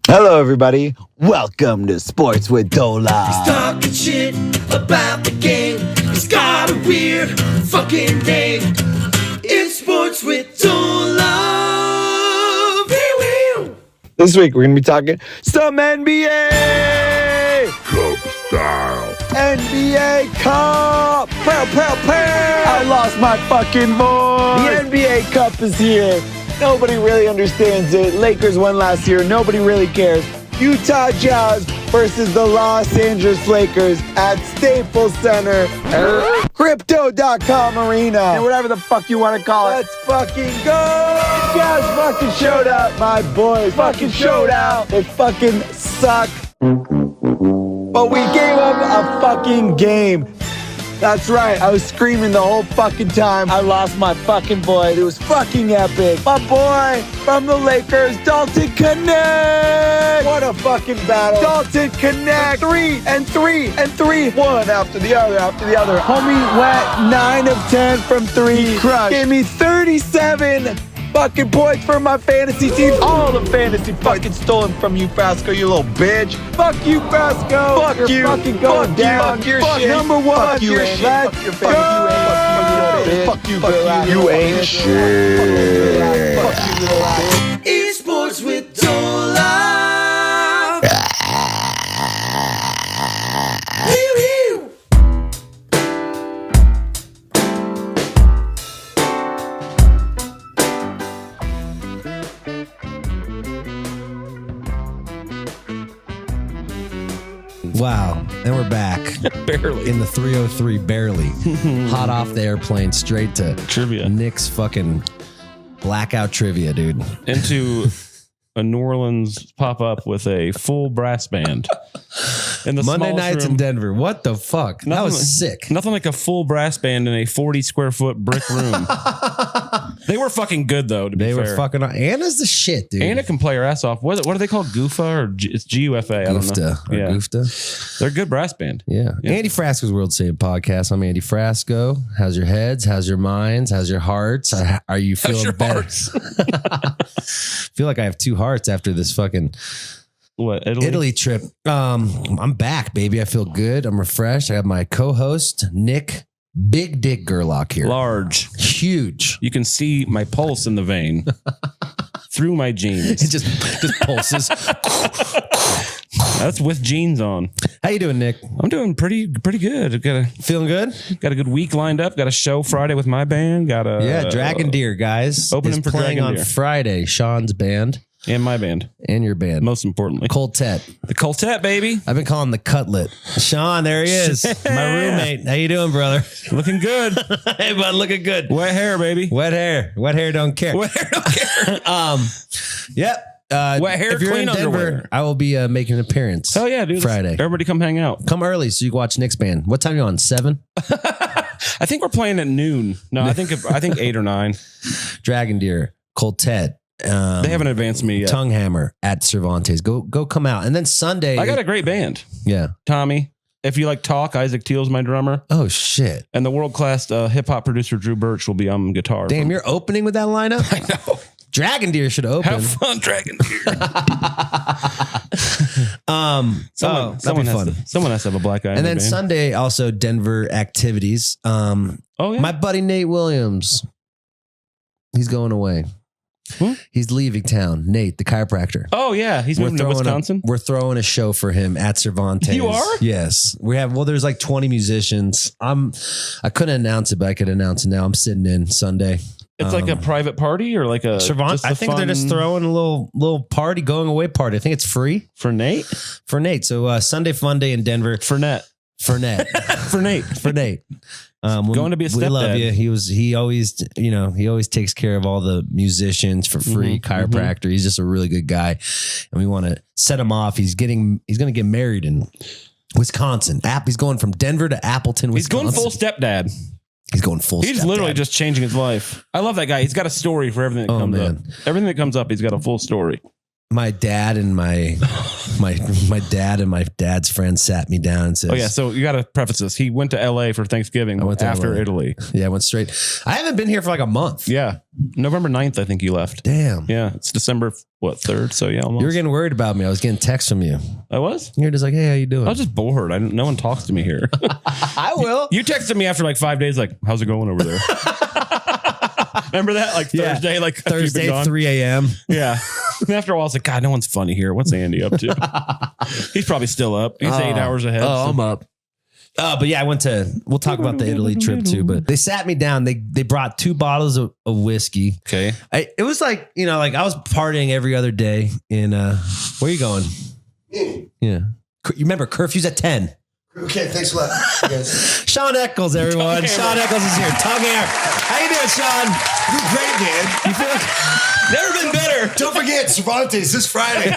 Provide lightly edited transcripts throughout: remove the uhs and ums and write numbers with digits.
Hello, everybody. Welcome to Sports with Dola. He's talking shit about the game. He's got a weird fucking name. It's Sports with Dola. This week, we're going to be talking some NBA. Cup style. NBA Cup. Pow, pow, pow. I lost my fucking voice. The NBA Cup is here. Nobody really understands it. Lakers won last year. Nobody really cares. Utah Jazz versus the Los Angeles Lakers at Staples Center. Crypto.com Arena. And whatever the fuck you want to call it. Let's fucking go. Jazz fucking showed out. My boys fucking showed out. They fucking suck. But we gave them a fucking game. That's right, I was screaming the whole fucking time. I lost my fucking voice. It was fucking epic. My boy from the Lakers, Dalton Connect. What a fucking battle. Dalton Connect. 3 and 3 and 3. One after the other after the other. Homie went 9 of 10 from 3. He crushed. Gave me 37 fucking points for my fantasy team. All the fantasy fucking stolen from you, Frasco, you little bitch. Fuck you, Frasco. Fuck You're you. Fucking going fuck down. Fuck your fuck shit. Number one. Fuck you, your shit. Let's fuck your face. Fuck you, bitch. You ain't shit. Fuck you, little ass. It's Sports with Dola. Wow, and we're back. Barely. In the 303, barely. Hot off the airplane, straight to Trivia. Nick's fucking blackout trivia, dude. Into a New Orleans pop-up with a full brass band. In the Monday smallest nights room. in Denver. What the fuck? That was sick. Nothing like a full brass band in a 40 square foot brick room. They were fucking good though, to be They fair. were fucking... Anna's the shit, dude. Anna can play her ass off. What are they called? Goofa or it's GUFA? I don't know. Goofta. Or Yeah. Goofta. They're a good brass band. Yeah. Andy Frasco's World Save Podcast. I'm Andy Frasco. How's your heads? How's your minds? How's your hearts? Are you feeling your better? hearts? Feel like I have two hearts after this fucking... What, Italy? Italy trip. I'm back, baby. I feel good. I'm refreshed. I have my co-host, Nick Big Dick Gerlach here. Large. Huge. You can see my pulse in the vein through my jeans. It just pulses. That's with jeans on. How you doing, Nick? I'm doing pretty good. Feeling good? Got a good week lined up. Got a show Friday with my band. Got a Yeah, Dragon Deer, guys. opening is for playing Dragon on Deer. Friday. Sean's band and my band. and your band. Most importantly, Coltet. the Coltet, baby. I've been calling the Cutlet. Sean, there he is. My roommate. How you doing, brother? Looking good. Hey, bud, looking good. Wet hair, baby. Wet hair. Wet hair don't care. Wet hair, don't care. Yep. Wet hair, if you're clean in Denver, underwear. I will be making an appearance. Hell yeah, dude. Friday. Everybody come hang out. Come early so you can watch Nick's band. What time are you on? 7? I think we're playing at noon. No, I think 8 or 9. Dragon Deer, Coltet. They haven't advanced me yet. Tongue Hammer at Cervantes. Go come out. And then Sunday. I got a great band. Yeah. Tommy. If you like talk, Isaac Teal's my drummer. Oh, shit. And the world-class hip-hop producer Drew Birch will be on guitar. Damn, you're opening with that lineup? I know. Dragon Deer should open. Have fun, Dragon Deer. That'd be fun. Someone has to have a black eye. And then Sunday, also Denver activities. Oh, yeah. My buddy Nate Williams, he's going away. Who? He's leaving town. Nate, the chiropractor. Oh, yeah. He's moving to Wisconsin. We're throwing a show for him at Cervantes. You are? Yes. There's like 20 musicians. I couldn't announce it, but I could announce it now. I'm sitting in Sunday. It's like a private party or like a Cervantes. I think they're just throwing a little party, going away party. I think it's free for Nate. For Nate. So Sunday fun day in Denver. For Nate. For Nate. For Nate. For Nate. Going to be a stepdad. We love you. He always takes care of all the musicians for free. Chiropractor. He's just a really good guy, and we want to set him off. He's going to get married in Wisconsin. He's going from Denver to Appleton, Wisconsin. He's going full stepdad. He's going full. He's literally just changing his life. I love that guy. He's got a story for everything that comes up. Everything that comes up, he's got a full story. my dad and my dad and my dad's friend sat me down and said, Oh yeah, so you got to preface this. He went to LA for Thanksgiving after Italy. Yeah, I went straight. I haven't been here for like a month. Yeah. November 9th, I think you left. Damn. Yeah, it's December 3rd, so yeah, almost. You were getting worried about me. I was getting texts from you. I was? You're just like, hey, how you doing? I was just bored. No one talks to me here. I will. You texted me after like 5 days, like, how's it going over there? Remember that? Like Thursday, like Thursday, 3 a.m. Yeah. And after a while, I was like, God, no one's funny here. What's Andy up to? He's probably still up. He's 8 hours ahead. Oh, I'm up. But yeah, we'll talk about the Italy trip too, but they sat me down. They brought 2 bottles of whiskey. Okay. It was like, like I was partying every other day in, where are you going? Yeah. You remember curfew's at 10. Okay, thanks a lot, guys. Sean Eccles, everyone. Sean Eccles is here. Tongue hair. How you doing, Sean? You're great, man. You feel like Never been better. Don't forget, Cervantes this Friday.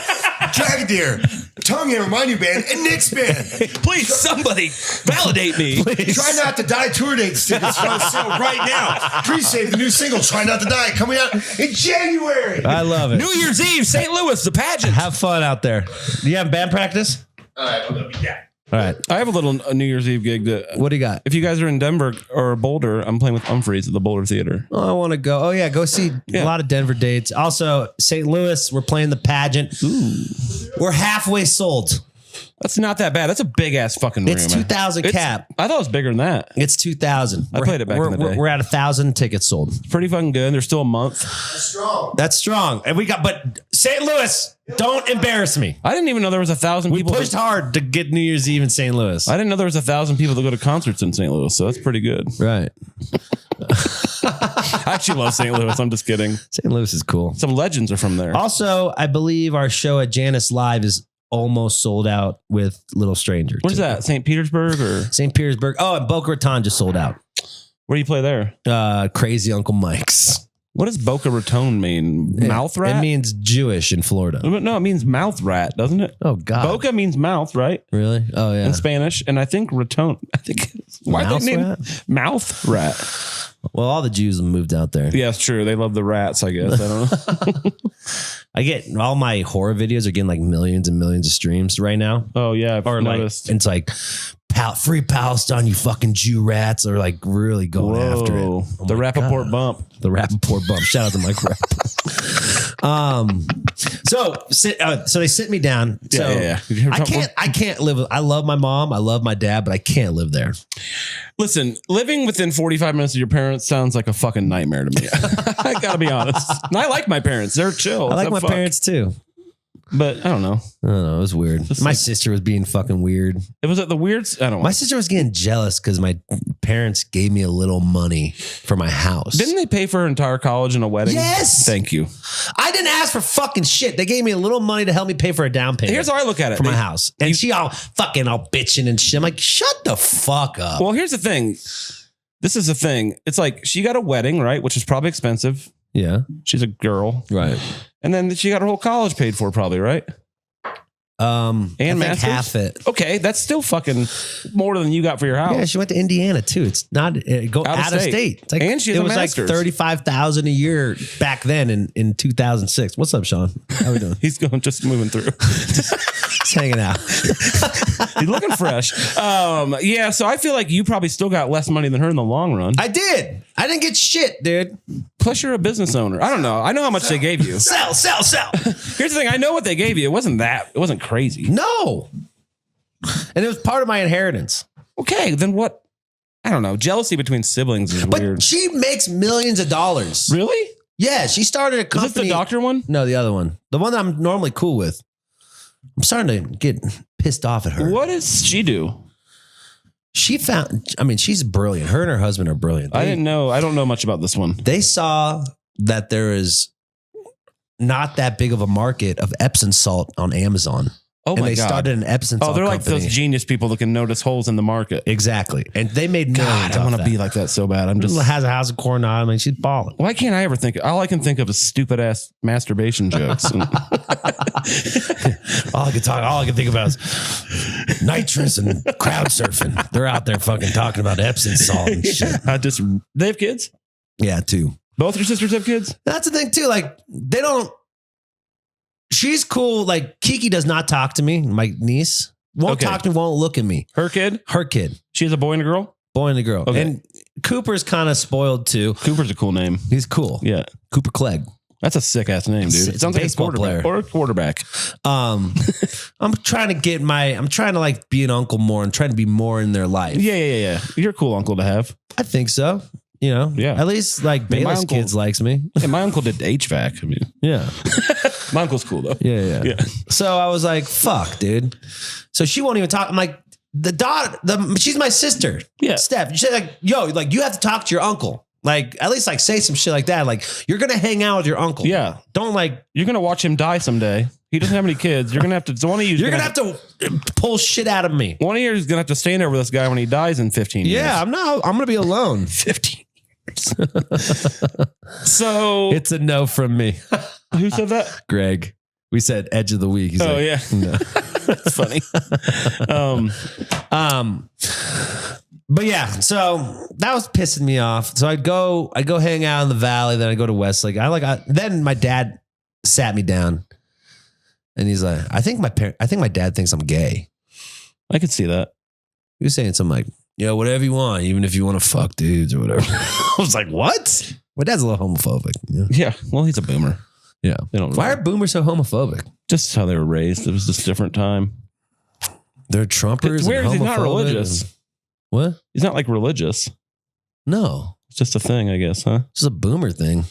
Dragon Deer, Tongue Hair, Remind You Band, and Nick's Band. Please, somebody validate me. Try Not to Die tour dates tickets are on sale right now. Pre-save the new single, Try Not to Die, coming out in January. I love it. New Year's Eve, St. Louis, the pageant. Have fun out there. Do you have band practice? All right, I'm gonna be back. All right. I have a New Year's Eve gig. What do you got? If you guys are in Denver or Boulder, I'm playing with Humphreys at the Boulder Theater. Oh, I want to go. Oh, yeah. Go see a lot of Denver dates. Also, St. Louis, we're playing the pageant. Ooh. We're halfway sold. That's not that bad. That's a big ass fucking room. It's 2,000 cap. I thought it was bigger than that. It's 2,000. I played it back in the day. We're at 1,000 tickets sold. Pretty fucking good. There's still a month. That's strong. That's strong. And but St. Louis, don't embarrass me. I didn't even know there was 1,000 people. We pushed hard to get New Year's Eve in St. Louis. I didn't know there was 1,000 people that go to concerts in St. Louis, so that's pretty good. Right. I actually love St. Louis. I'm just kidding. St. Louis is cool. Some legends are from there. Also, I believe our show at Janice Live is almost sold out with Little Stranger. Where's that? St. Petersburg or St. Petersburg? Oh, and Boca Raton just sold out. where do you play there? Crazy Uncle Mike's. What does Boca Raton mean? Mouth rat? It means Jewish in Florida. No, it means mouth rat, doesn't it? Oh God. Boca means mouth, right? Really? Oh yeah. In Spanish, and I think raton. Why Mouse they name rat? mouth rat? Well, all the Jews have moved out there. Yeah, it's true. They love the rats, I guess. I don't know. I get all my horror videos are getting like millions and millions of streams right now. Oh yeah, I've Or like, noticed. it's like free Palestine, you fucking Jew rats, are like really going after it. Whoa. Oh The my Rappaport God. bump. The Rappaport bump. Shout out to Mike Rappaport. So they sit me down. So yeah. I can't live with, I love my mom, I love my dad, but I can't live there. Listen, living within 45 minutes of your parents sounds like a fucking nightmare to me. I gotta be honest. And I like my parents. They're chill. I like my parents too. But I don't know. I don't know. It was weird. My like- sister was being fucking weird. It was at the weird. I don't know. My sister was getting jealous because my parents gave me a little money for my house. Didn't they pay for her entire college and a wedding? Yes. Thank you. I didn't ask for fucking shit. They gave me a little money to help me pay for a down payment. Here's how I look at it. for my house. And she all bitching and shit. I'm like, shut the fuck up. Well, here's the thing. This is the thing. It's like she got a wedding, right? Which is probably expensive. Yeah. She's a girl. Right. And then she got her whole college paid for, probably, right? I think masters? half it. Okay, that's still fucking more than you got for your house. Yeah, she went to Indiana too. It's not go out of state. It's like, And she has it a was master's. like $35,000 a year back then in 2006. What's up, Sean? How we doing? He's going just moving through. Just hanging out. He's looking fresh. Yeah, so I feel like you probably still got less money than her in the long run. I did. I didn't get shit, dude. Plus, you're a business owner. I don't know. I know how much they gave you. Sell. Here's the thing. I know what they gave you. It wasn't crazy. No. And it was part of my inheritance. Okay, then what? I don't know. Jealousy between siblings is But weird. she makes millions of dollars. Really? Yeah, she started a Is company. this the doctor one? No, the other one. The one that I'm normally cool with. I'm starting to get pissed off at her. What does she do? She's brilliant. Her and her husband are brilliant. I didn't know. I don't know much about this one. They saw that there is not that big of a market of Epsom salt on Amazon. Oh and my they God. started an Epsom salt Oh, they're like company. those genius people that can notice holes in the market. Exactly. And they made millions. God, I want to be like that so bad. I'm just. has a house of Coronado. I mean, she's balling. Why can't I ever think? All I can think of is stupid ass masturbation jokes. All I can think about is nitrous and crowd surfing. They're out there fucking talking about Epsom salt and shit. They have kids. Yeah, too. Both your sisters have kids. That's the thing too. Like they don't. she's cool. Like Kiki does not talk to me. My niece won't talk to me, won't look at me. Her kid? Her kid. She has a boy and a girl? Boy and a girl. Okay. And Cooper's kind of spoiled too. Cooper's a cool name. He's cool. Yeah. Cooper Clegg. That's a sick ass name, dude. It sounds like a baseball quarterback player. or a quarterback. I'm trying to like be an uncle more and trying to be more in their life. Yeah. You're a cool uncle to have. I think so. You know, Yeah. At least like Bayless uncle- kids likes me. Hey, my uncle did HVAC. I mean, Yeah. my uncle's cool though. Yeah. So I was like, fuck, dude. So she won't even talk. I'm like, she's my sister. Yeah. Steph. She's like, yo, like you have to talk to your uncle. Like, at least like say some shit like that. Like, you're going to hang out with your uncle. Yeah. Don't like, You're going to watch him die someday. He doesn't have any kids. You're going to have to, so one of you, you're going to have to pull shit out of me. one of you is going to have to stand over this guy when he dies in 15 years. Yeah, I'm going to be alone. 15 years. So It's a no from me. who said that? Greg. We said edge of the week. He's Oh like, yeah. no. That's funny. But yeah, so that was pissing me off. So I go hang out in the valley. Then I go to Westlake. Then my dad sat me down, and he's like, I think my dad thinks I'm gay. I could see that. He was saying something like, yeah, whatever you want, even if you want to fuck dudes or whatever. I was like, what? My dad's a little homophobic. You know? Yeah. Well, he's a boomer. Yeah. They don't Why are boomers so homophobic? just how they were raised. It was just a different time. They're Trumpers. It's weird. And He's not homophobic religious. and- What? He's not like religious. No. It's just a thing, I guess, huh? It's just a boomer thing.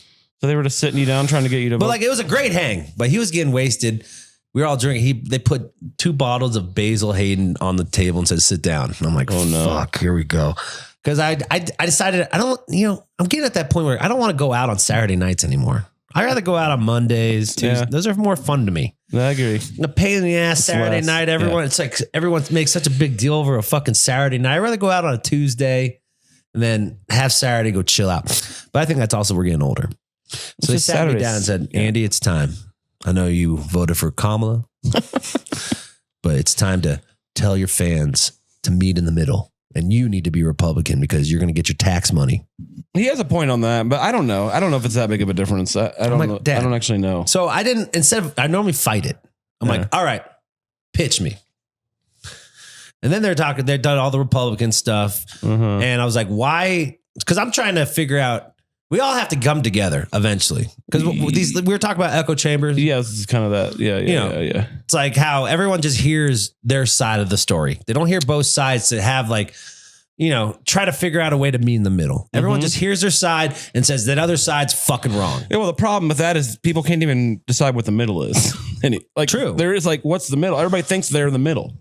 So they were just sitting you down trying to get you to But vote. like it was a great hang. But he was getting wasted. We were all drinking. They put 2 bottles of Basil Hayden on the table and said, sit down. And I'm like, Oh, no. fuck, here we go. Because I decided I'm getting at that point where I don't want to go out on Saturday nights anymore. I'd rather go out on Mondays, Tuesdays. Yeah. Those are more fun to me. I agree. The pain in the ass Saturday less, night. It's like everyone makes such a big deal over a fucking Saturday night. I'd rather go out on a Tuesday and then have Saturday go chill out. But I think that's also we're getting older. So they just sat me Saturdays. down and said, Yeah. Andy, it's time. I know you voted for Kamala, but it's time to tell your fans to meet in the middle. And you need to be Republican because you're going to get your tax money. He has a point on that, but I don't know. I don't know if it's that big of a difference. I don't like, know. Dad. I don't actually know. So I normally fight it. I'm Yeah. like, all right, pitch me. And then they've done all the Republican stuff. Uh-huh. And I was like, why? Because I'm trying to figure out, we all have to come together eventually. Because we were talking about echo chambers. Yeah, this is kind of that. Yeah, You know. yeah. It's like how everyone just hears their side of the story. They don't hear both sides to have try to figure out a way to meet in the middle. Everyone just hears their side and says that other side's fucking wrong. Yeah, well, the problem with that is people can't even decide what the middle is. True. There is what's the middle? Everybody thinks they're in the middle.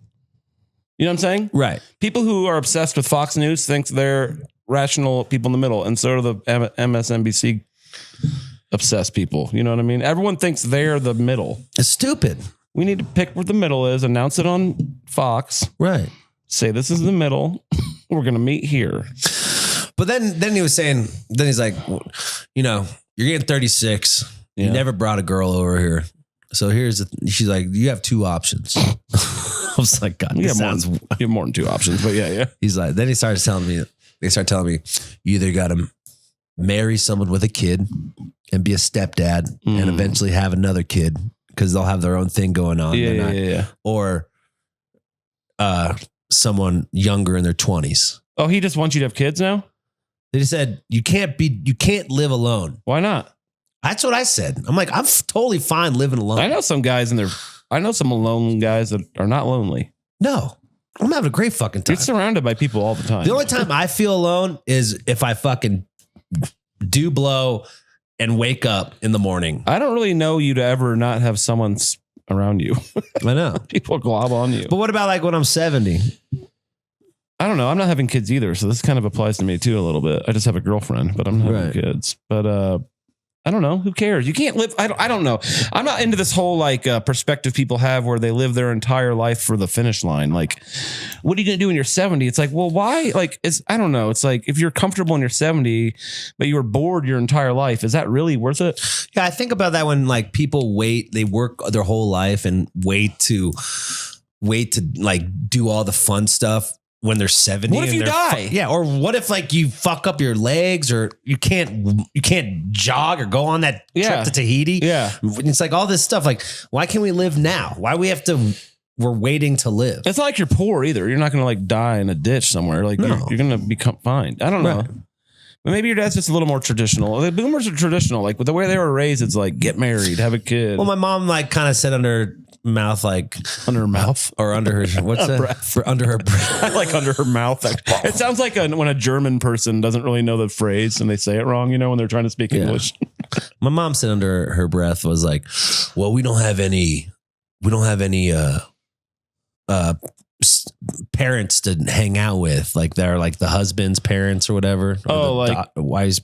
You know what I'm saying? Right. People who are obsessed with Fox News think they're rational people in the middle, and so are the MSNBC obsessed people. You know what I mean? Everyone thinks they're the middle. It's stupid. We need to pick what the middle is, announce it on Fox, Right. say this is the middle. We're going to meet here. But then he was saying, then he's like, you're getting 36. Yeah. You never brought a girl over here. So she's like, you have 2 options. I was like, God, You this have, sounds. you have more than 2 options, but yeah. He's like, then they start telling me, you either got to marry someone with a kid and be a stepdad and eventually have another kid because they'll have their own thing going on. Yeah. Or someone younger in their 20s. Oh, he just wants you to have kids now? They just said, you can't live alone. Why not? That's what I said. I'm like, I'm totally fine living alone. I know some guys I know some alone guys that are not lonely. No, I'm having a great fucking time. You're surrounded by people all the time. The only time I feel alone is if I fucking do blow and wake up in the morning. I don't really know you to ever not have someone around you. I know. People glob on you. But what about like when I'm 70? I don't know. I'm not having kids either. So this kind of applies to me too a little bit. I just have a girlfriend, but I'm not having kids. But I don't know. Who cares? You can't live. I don't know. I'm not into this whole perspective people have where they live their entire life for the finish line. Like, what are you going to do when you're 70? It's like, well, why? Like, I don't know. It's like if you're comfortable when you're 70, but you were bored your entire life, is that really worth it? Yeah, I think about that when like people they work their whole life and wait to like do all the fun stuff when they're 70. What if and you they're die? Yeah. Or what if like you fuck up your legs or you can't jog or go on that trip to Tahiti? Yeah. It's like all this stuff. Like, why can't we live now? Why we're waiting to live? It's not like you're poor either. You're not going to like die in a ditch somewhere. Like No. you're going to become fine. I don't know. Right. But maybe your dad's just a little more traditional. The boomers are traditional. Like with the way they were raised, it's like get married, have a kid. Well, my mom like kind of said under her mouth, like under her mouth or under her, what's that? breath. For under her breath. I like under her mouth. It sounds like when a German person doesn't really know the phrase and they say it wrong, when they're trying to speak English. My mom said under her breath was like, well, we don't have any parents to hang out with. Like they're like the husband's parents or whatever. Or Oh, like wise.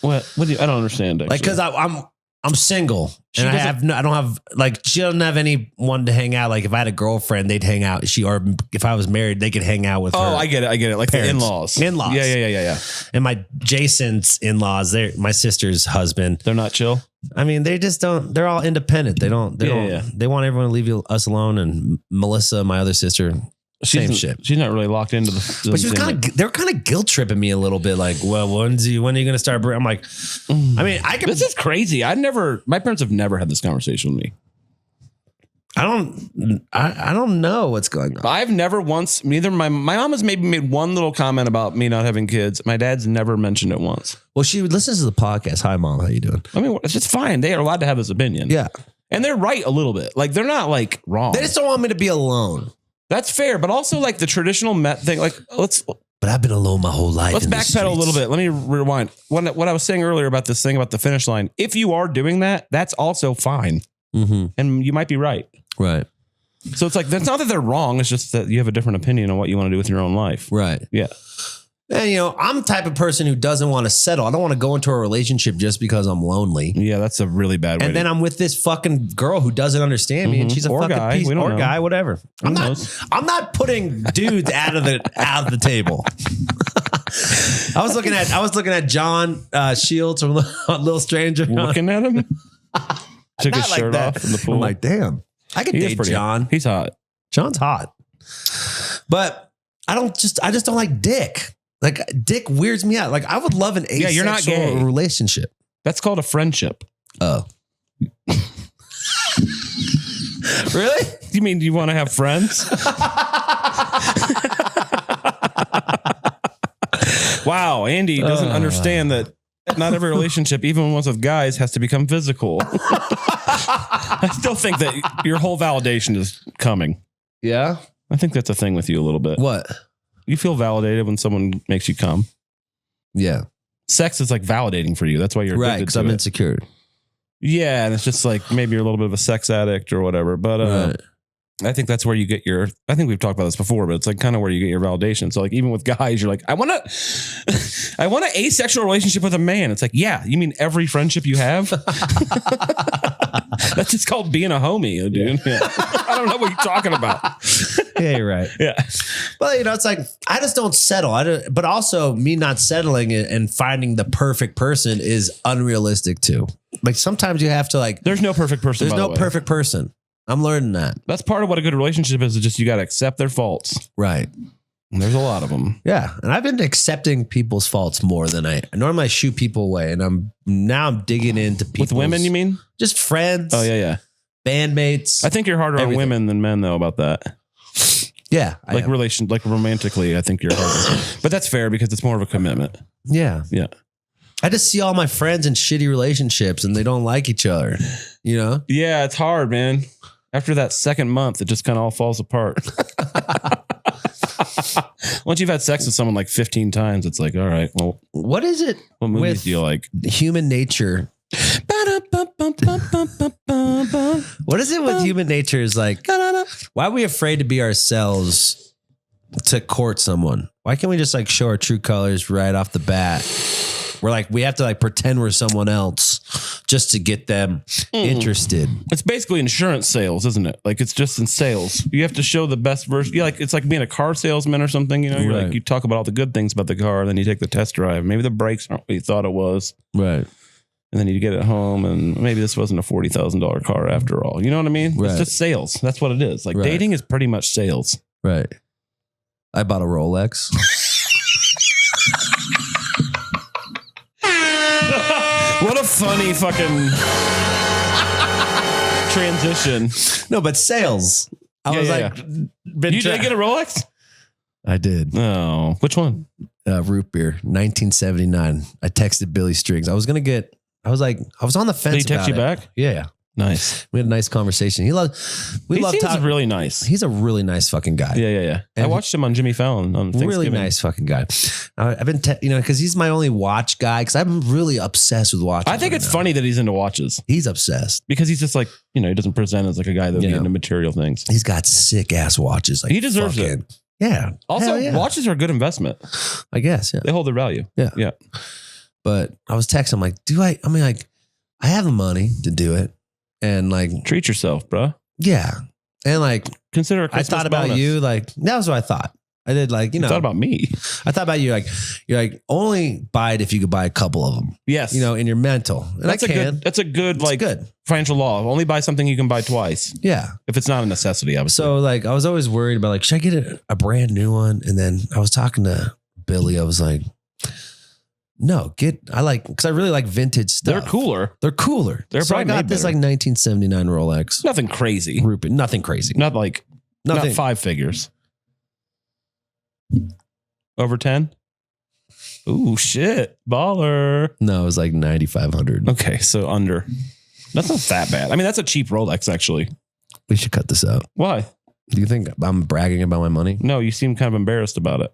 What do you, I don't understand. Actually. Like, cause I'm single and I don't have like, she doesn't have anyone to hang out. Like if I had a girlfriend, they'd hang out. Or if I was married, they could hang out with her. Oh, I get it. Like parents. the in-laws. Yeah. And my Jason's in-laws, they're my sister's husband. They're not chill. I mean, they just don't, they're all independent. They want everyone to leave us alone. And Melissa, my other sister, same shit. She's not really locked into the. But she was they're kind of guilt tripping me a little bit. Like, well, when are you going to start? I'm like, I mean, this is crazy. My parents have never had this conversation with me. I don't know what's going on. I've never once, neither my mom has maybe made one little comment about me not having kids. My dad's never mentioned it once. Well, she listens to the podcast. Hi, Mom. How you doing? I mean, it's just fine. They are allowed to have this opinion. Yeah. And they're right a little bit. Like, they're not like wrong. They just don't want me to be alone. That's fair. But also like the traditional thing, like But I've been alone my whole life. Let's backpedal a little bit. Let me rewind. What I was saying earlier about this thing about the finish line. If you are doing that, that's also fine. Mm-hmm. And you might be right. Right. So it's like, that's not that they're wrong. It's just that you have a different opinion on what you want to do with your own life. Right. Yeah. And, I'm the type of person who doesn't want to settle. I don't want to go into a relationship just because I'm lonely. Yeah, that's a really bad way. And then I'm with this fucking girl who doesn't understand me, and she's a fucking guy. piece, We don't or know. guy, whatever. I'm not putting dudes out of the table. I was looking at John Shields from Little Stranger. Looking at him, took his Not like shirt that. off from the pool. I'm like, damn, I could date John. He's hot. John's hot, but I just don't like dick. Like dick weirds me out. Like I would love an asexual you're not gay. relationship. That's called a friendship. Oh. Really? You mean, do you want to have friends? Wow, Andy doesn't understand that not every relationship, even ones with guys, has to become physical. I still think that your whole validation is coming. Yeah. I think that's a thing with you a little bit. What? You feel validated when someone makes you come. Yeah. Sex is like validating for you. That's why you're Right, addicted because to I'm it. insecure. Yeah, and it's just like maybe you're a little bit of a sex addict or whatever. But Right. I think that's where you get your, I think we've talked about this before, but it's like kind of where you get your validation. So like even with guys, you're like, I want an asexual relationship with a man. It's like, yeah, you mean every friendship you have? That's just called being a homie, dude. Yeah. I don't know what you're talking about. Yeah, you're right. Yeah. Well, it's like, I just don't settle. But also me not settling and finding the perfect person is unrealistic too. Like sometimes you have to like, There's no perfect person. there's no perfect person. I'm learning that. That's part of what a good relationship is just you got to accept their faults. Right. And there's a lot of them. Yeah. And I've been accepting people's faults more than I normally shoot people away. And I'm digging into people. With women, you mean? Just friends. Oh, yeah. Bandmates. I think you're harder Everything. on women than men, though, about that. Yeah. Like romantically, I think you're harder. But that's fair because it's more of a commitment. Yeah. Yeah. I just see all my friends in shitty relationships and they don't like each other. Yeah, it's hard, man. After that second month, it just kind of all falls apart. Once you've had sex with someone like 15 times, it's like, all right, well, What is it what movies with do you like? human nature? What is it with human nature is like, why are we afraid to be ourselves to court someone? Why can't we just like show our true colors right off the bat? We're like, we have to like pretend we're someone else just to get them interested. It's basically insurance sales, isn't it? Like it's just in sales. You have to show the best version. Yeah, like it's like being a car salesman or something. You're Right. like, you talk about all the good things about the car, and then you take the test drive. Maybe the brakes aren't what you thought it was. Right. And then you get it home, and maybe this wasn't a $40,000 car after all. You know what I mean? Right. It's just sales. That's what it is. Like Right. dating is pretty much sales. Right. I bought a Rolex. What a funny fucking transition. No, but sales. I was like, You did get a Rolex? I did. Oh, which one? Root beer, 1979. I texted Billy Strings. I was on the fence. Did he text you about it. back? Yeah. Nice. We had a nice conversation. He love seems talking. really nice. He's a really nice fucking guy. Yeah. I And watched him on Jimmy Fallon on Thanksgiving. Really nice fucking guy. I've been, because he's my only watch guy. Because I'm really obsessed with watches. I think it's funny that he's into watches He's obsessed. because he's just like, he doesn't present as like a guy that would be into material things. He's got sick ass watches. Like He deserves it. Yeah. Also, Hell yeah. watches are a good investment. I guess. Yeah. They hold their value. Yeah. But I was texting. I'm like, I have the money to do it, and like, Treat yourself, bro. yeah, and like, Consider a I Christmas thought about bonus. you. Like that was what I thought. I did like, You thought about me. I thought about you. Like you're like only buy it if you could buy a couple of them. Yes. In your mental. And That's I can. That's a good It's like good. financial law. Only buy something you can buy twice Yeah. if it's not a necessity. Obviously. So like I was always worried about like, should I get a brand new one? And then I was talking to Billy. I was like, no, because I really like vintage stuff. they're cooler. They're cooler. They're so I probably got made this better. like 1979 Rolex. Nothing crazy. Rupert, nothing crazy. Not like Nothing. not 5 figures. Over 10? Ooh, shit. Baller. No, it was like 9,500. Okay, so under. That's not that bad. I mean, that's a cheap Rolex, actually. We should cut this out. Why? Do you think I'm bragging about my money? No, you seem kind of embarrassed about it.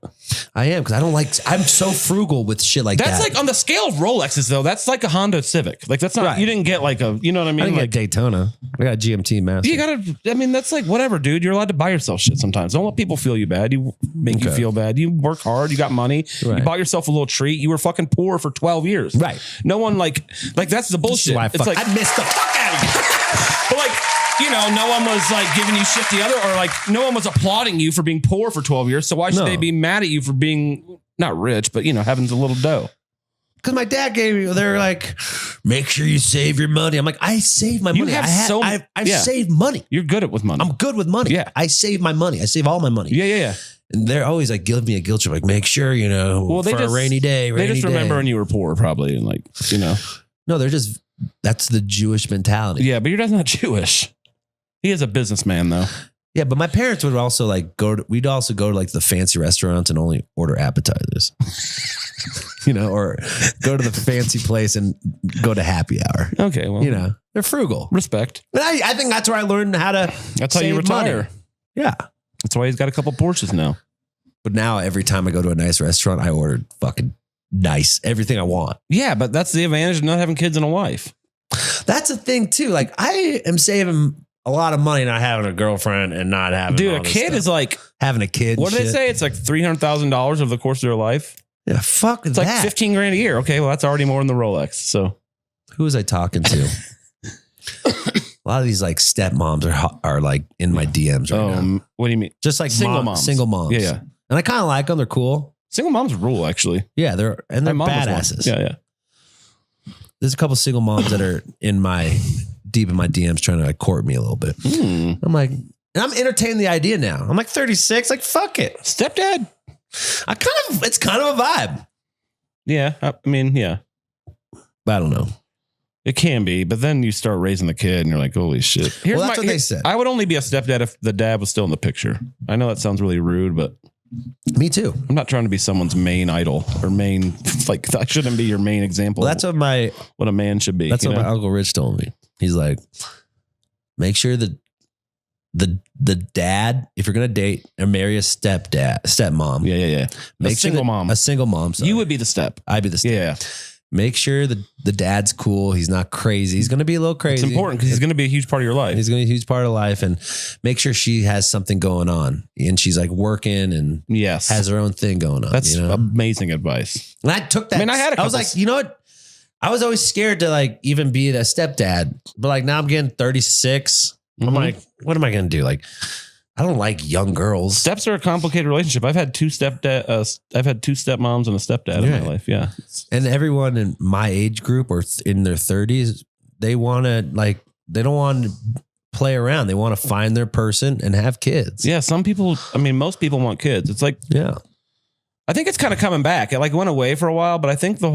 I am, because I'm so frugal with shit like That's that. like on the scale of Rolexes, though. That's like a Honda Civic. Like that's not. Right. You didn't get like a. You know what I mean? I didn't like get Daytona. I got a GMT Master. you gotta. I mean, that's like whatever, dude. You're allowed to buy yourself shit sometimes. Don't let people feel you bad. You make you Okay. feel bad. You work hard. You got money. Right. You bought yourself a little treat. You were fucking poor for 12 years. Right. No one like that's the bullshit. why It's like I missed the fuck out of you. but like. No one was like giving you shit the other, or like no one was applauding you for being poor for 12 years. So why should No. they be mad at you for being not rich, but having a little dough? Because my dad gave me, they're like, make sure you save your money. I'm like, I save my You money. have I've saved money. You're good with money. I'm good with money. Yeah. I save my money. I save all my money. Yeah. And they're always like, give me a guilt trip. Like, make sure, They for a rainy day. They just remember day. when you were poor, probably, and like, No, they're just, that's the Jewish mentality. Yeah, but your dad's not Jewish. He is a businessman, though. Yeah, but my parents would also like we'd also go to like the fancy restaurants and only order appetizers. Or go to the fancy place and go to happy hour. Okay, well, They're frugal. respect. But I think that's where I learned how to That's how you save money. retire. Yeah. That's why he's got a couple Porsches now. But now every time I go to a nice restaurant, I order fucking nice, everything I want. Yeah, but that's the advantage of not having kids and a wife. That's the thing too. Like I am saving a lot of money not having a girlfriend and not having Dude, all a this kid stuff. is like, having a kid. what do and they shit. say? It's like $300,000 over the course of their life. Yeah, fuck It's that. like 15 grand a year. Okay, well, that's already more than the Rolex. So Who was I talking to? A lot of these like stepmoms are like in my DMs right now. what do you mean? Just like Single moms. Single moms. Yeah. And I kind of like them. They're cool. Single moms rule, actually. Yeah, they're My mom was one. badasses. Yeah. There's a couple single moms that are deep in my DMs trying to like court me a little bit. I'm like, and I'm entertaining the idea now. I'm like 36. Like, fuck it. Stepdad? It's kind of a vibe. Yeah. I mean, yeah. But I don't know. It can be, but then you start raising the kid and you're like, holy shit. Well, that's what they said. I would only be a stepdad if the dad was still in the picture. I know that sounds really rude, but Me too. I'm not trying to be someone's main idol or main, like, that shouldn't be your main example. Well, that's of what a man should be. what you know? my Uncle Rich told me. He's like, make sure that the dad, if you're gonna date or marry a stepmom, Yeah. make A single mom. a single mom. Sorry. You would be the step. I'd be the step. Yeah. Make sure that the dad's cool. He's not crazy. He's gonna be a little crazy. It's important because he's going to be a huge part of your life. He's gonna be a huge part of life, and make sure she has something going on, and she's like working and Yes. has her own thing going on. That's you know? amazing advice. And I took that. I mean, I had a I was couple- like, you know what? I was always scared to like even be the stepdad, but like now I'm getting 36. I'm Mhm. like, what am I gonna do? Like, I don't like young girls. Steps are a complicated relationship. I've had two stepmoms and a stepdad in my life. Yeah. And everyone in my age group or in their 30s, they want to like, they don't want to play around. They want to find their person and have kids. Yeah, some people, I mean, most people want kids. It's like, Yeah. I think it's kind of coming back. It like went away for a while, but I think there's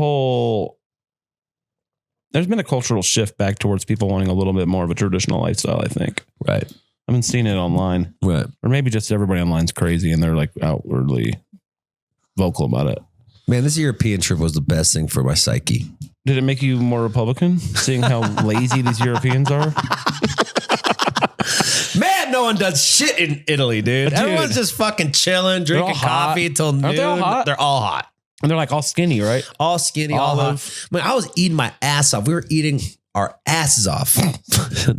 been a cultural shift back towards people wanting a little bit more of a traditional lifestyle, I think. Right. I've been seeing it online. Right. Or maybe just everybody online's crazy and they're like outwardly vocal about it. Man, this European trip was the best thing for my psyche. Did it make you more Republican, seeing how lazy these Europeans are? Man, no one does shit in Italy, dude. Everyone's just fucking chilling, drinking coffee until noon. Aren't they all hot? They're all hot. And they're like all skinny, right? All skinny, all hot. I mean, I was eating my ass off. We were eating our asses off.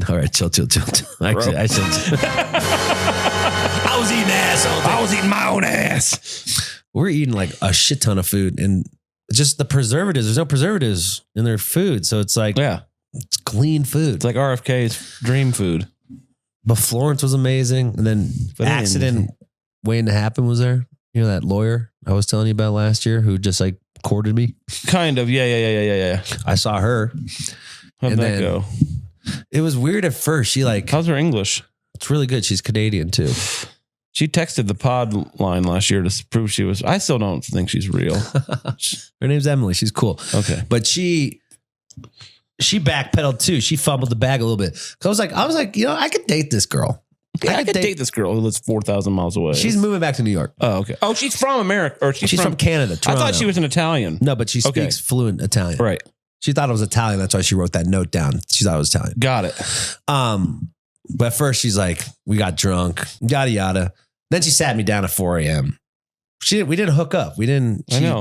All right, chill. Actually, I was eating ass all day. I was eating my own ass. We're eating like a shit ton of food and just the preservatives. There's no preservatives in their food. So it's like, it's clean food. It's like RFK's dream food. But Florence was amazing. And then accident waiting to happen was there. You know, that lawyer I was telling you about last year who just like courted me? Kind of. Yeah. I saw her. How'd that go? It was weird at first. She like, how's her English? It's really good. She's Canadian too. She texted the pod line last year to prove she was. I still don't think she's real. Her name's Emily. She's cool. Okay. But she backpedaled too. She fumbled the bag a little bit. I was like, you know, I could date this girl. Yeah, I could date this girl who lives 4,000 miles away. She's moving back to New York. Oh, okay. Oh, she's from America. Or she's from Canada. Toronto. I thought she was an Italian. No, but she speaks fluent Italian. Right. She thought it was Italian. That's why she wrote that note down. She thought it was Italian. Got it. But at first she's like, we got drunk, yada, yada. Then she sat me down at 4 a.m. We didn't hook up.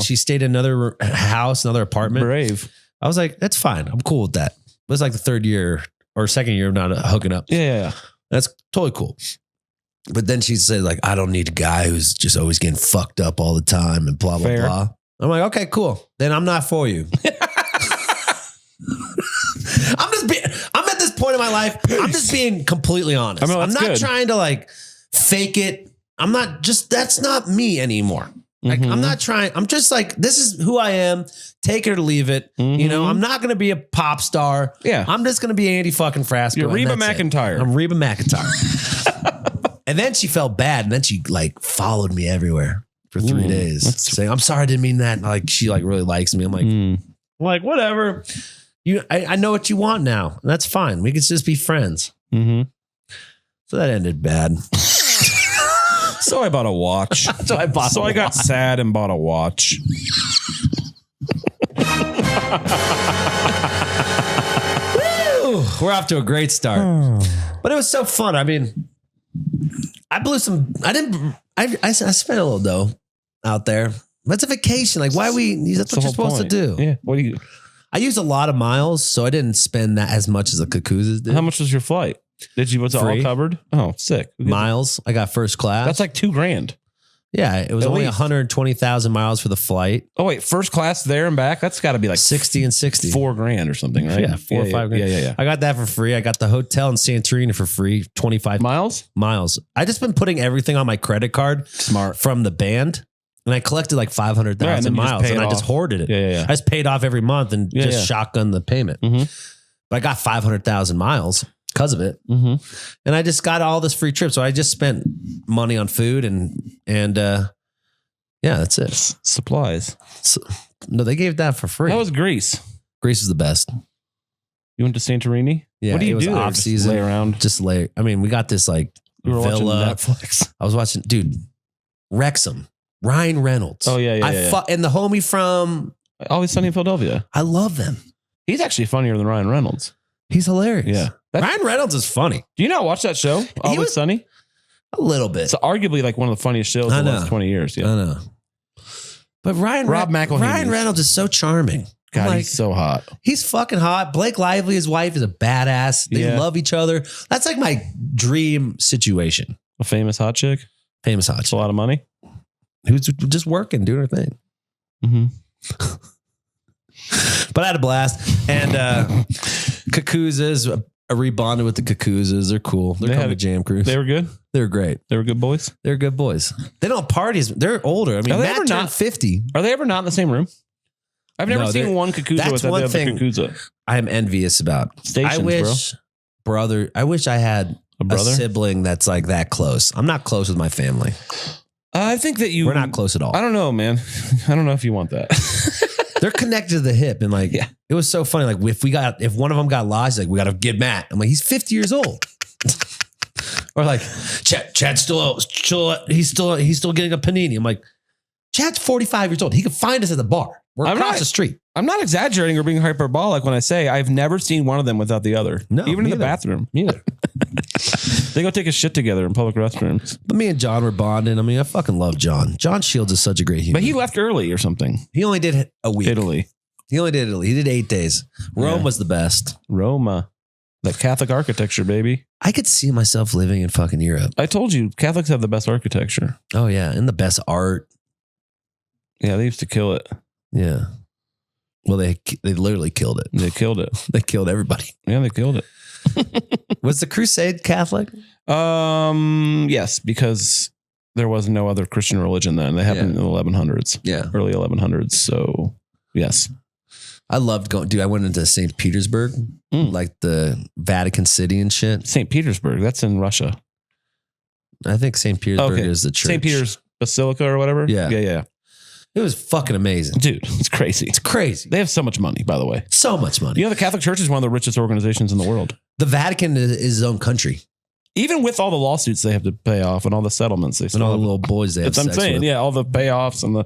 She stayed in another house, another apartment. Brave. I was like, that's fine. I'm cool with that. It was like the third year or second year of not hooking up. Yeah. That's totally cool. But then she said like, I don't need a guy who's just always getting fucked up all the time and blah, blah, blah. I'm like, okay, cool. Then I'm not for you. I'm at this point in my life. I'm just being completely honest. I'm not trying to like fake it. That's not me anymore. Like, I'm not trying. I'm just like, this is who I am. Take it or leave it. You know, I'm not going to be a pop star. Yeah. I'm just going to be Andy fucking Frasco. You're Reba McEntire. I'm Reba McEntire. And then she felt bad. And then she like followed me everywhere for 3 days saying, I'm sorry, I didn't mean that. And like, she like really likes me. I'm like, whatever. I know what you want now. And that's fine. We could just be friends. So that ended bad. So I bought a watch. I got sad and bought a watch. Woo! We're off to a great start. But it was so fun. I mean, I spent a little dough out there. That's a vacation. Like, why that's what you're supposed to do. Yeah. What do you? I used a lot of miles, so I didn't spend that as much as the Cuckoos did. How much was your flight? Was it all covered? Oh, sick. Miles. I got first class. That's like $2,000. Yeah, it was only 120,000 miles for the flight. Oh wait, first class there and back. That's got to be like 60 and 60, $4,000 or something, right? Yeah, $4 or $5,000. Yeah. I got that for free. I got the hotel in Santorini for free. 25 miles. I just been putting everything on my credit card. Smart from the band, and I collected like 500,000 miles, and I just hoarded it. Yeah. I just paid off every month and just shotgun the payment. But I got 500,000 miles because of it, and I just got all this free trip. So I just spent money on food and yeah, that's it. Supplies. So, no, they gave that for free. How was Greece? Greece is the best. You went to Santorini? Yeah. What do you do? Off season. Lay around. Just lay. I mean, we got this like you were villa. Watching Netflix. I was watching, dude. Wrexham. Ryan Reynolds. Oh yeah. And the homie from Always Sunny in Philadelphia. I love them. He's actually funnier than Ryan Reynolds. He's hilarious. Yeah. Ryan Reynolds is funny. Do you not watch that show? Always Sunny? A little bit. It's arguably like one of the funniest shows in the last 20 years. Yeah. I know. But Ryan Reynolds is so charming. God, like, he's so hot. He's fucking hot. Blake Lively, his wife, is a badass. They love each other. That's like my dream situation. A famous hot chick? Famous hot chick. It's a lot of money? Who's just working, doing her thing. But I had a blast. And Cuckoos, I rebonded with the Cuckoos. They're cool. They're coming to Jam Cruise. They were good? They were great. They were good boys? They're good boys. They don't have parties. They're older. I mean, Matt turned 50. Are they ever not in the same room? I've never seen one Cuckoos without the other Cuckoos. I am envious about. Stations, I wish brother. I wish I had A brother? sibling that's like that close. I'm not close with my family. I think that We're not close at all. I don't know, man. I don't know if you want that. They're connected to the hip, and like, Yeah. it was so funny. Like, if one of them got lost, like, we got to get Matt. I'm like, he's 50 years old. Or like, Chad's still he's still getting a panini. I'm like, Chad's 45 years old. He can find us at the bar. We're across the street. I'm not exaggerating or being hyperbolic when I say I've never seen one of them without the other. No, even in the neither. bathroom. Neither. They go take a shit together in public restrooms. But me and John were bonding. I mean, I fucking love John. John Shields is such a great human. But he left early or something. He only did a week. Italy. He only did Italy. He did 8 days. Rome Yeah. was the best. Roma. That Catholic architecture, baby. I could see myself living in fucking Europe. I told you, Catholics have the best architecture. Oh yeah, and the best art. Yeah, they used to kill it. Yeah. Well, they literally killed it. They killed it. They killed everybody. Yeah, they killed it. Was the Crusade Catholic? Yes, because there was no other Christian religion then. They happened in the 1100s. Yeah. Early 1100s. So, yes. I loved going. Dude, I went into St. Petersburg, like the Vatican City and shit. St. Petersburg, that's in Russia. I think St. Petersburg Okay. is the church. St. Peter's Basilica or whatever? Yeah. Yeah. It was fucking amazing. Dude, it's crazy. It's crazy. They have so much money, by the way. So much money. You know, the Catholic Church is one of the richest organizations in the world. The Vatican is his own country. Even with all the lawsuits they have to pay off and all the settlements they And still all the have. little boys they have That's what I'm sex saying. with. Yeah, all the payoffs and the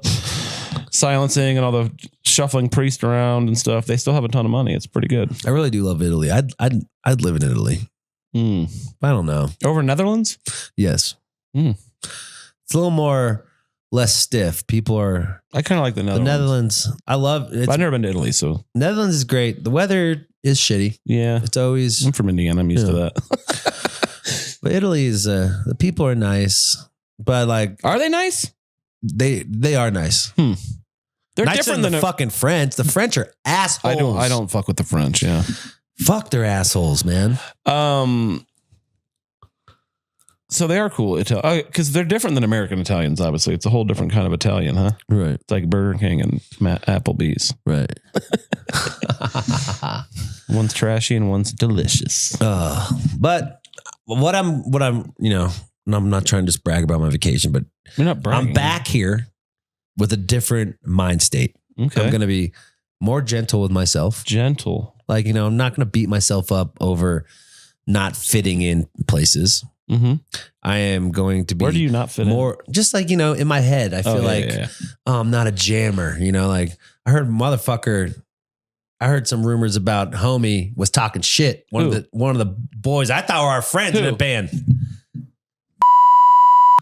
silencing and all the shuffling priests around and stuff. They still have a ton of money. It's pretty good. I really do love Italy. I'd live in Italy. I don't know. Over Netherlands? Yes. It's a little more less stiff. People are I kind of like the the Netherlands. Netherlands. I love it. I've never been to Italy, so Netherlands is great. The weather is shitty. yeah. It's always, I'm from Indiana. I'm used to that. but Italy is the people are nice, but like Are they nice? they are nice. They're Nicer different than than the fucking French. The French are assholes. I don't fuck with the French. Yeah. Fuck, they're assholes, man. So they are cool because they're different than American Italians. Obviously, it's a whole different kind of Italian, huh? Right, It's like Burger King and Applebee's. right. One's trashy and one's delicious. But what I'm, you know, and I'm not trying to just brag about my vacation, but You're not bragging. I'm back here with a different mind state. Okay. I'm going to be more gentle with myself. Gentle. Like, you know, I'm not going to beat myself up over not fitting in places. Mm-hmm. I am going to be Where do you not fit in? more, just like, you know, in my head, I feel oh, I'm not a jammer. You know, like I heard some rumors about homie was talking shit. One of the boys I thought were our friends in Who? a band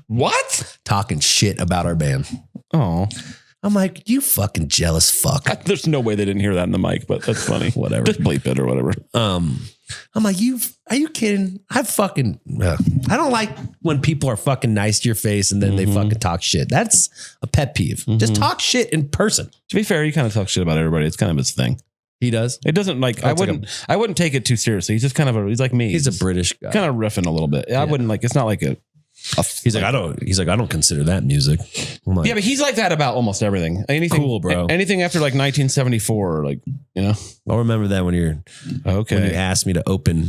What? talking shit about our band. Oh, I'm like, you fucking jealous fuck. there's no way they didn't hear that in the mic, but that's funny. Whatever. Just bleep it or whatever. I'm like, are you kidding? I don't like when people are fucking nice to your face and then they fucking talk shit. That's a pet peeve. Just talk shit in person. To be fair, he kind of talks shit about everybody. It's kind of his thing. He does. It doesn't like I wouldn't take it too seriously. He's just kind of he's like me. He's a British guy. kind of riffing a little bit. I wouldn't like. It's not like a. He's like, I don't consider that music. I'm like, Yeah, but he's like that about almost everything. Anything Cool, bro. Anything after like 1974, or like I'll remember that when you Okay. asked me to open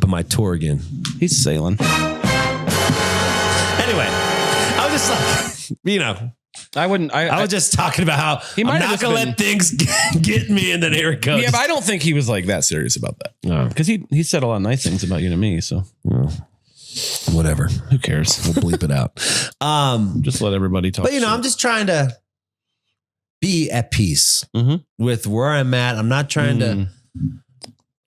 my tour again. He's sailing. Anyway, I was just like, you know, I wouldn't. I was just talking about how He might I'm have not just gonna been- let things get me, and then here it goes. Yeah, but I don't think he was like that serious about that. No. Because he said a lot of nice things about you to me. So Whatever. who cares? We'll bleep it out. Just let everybody talk. But you know, shit. I'm just trying to be at peace with where I'm at. I'm not trying to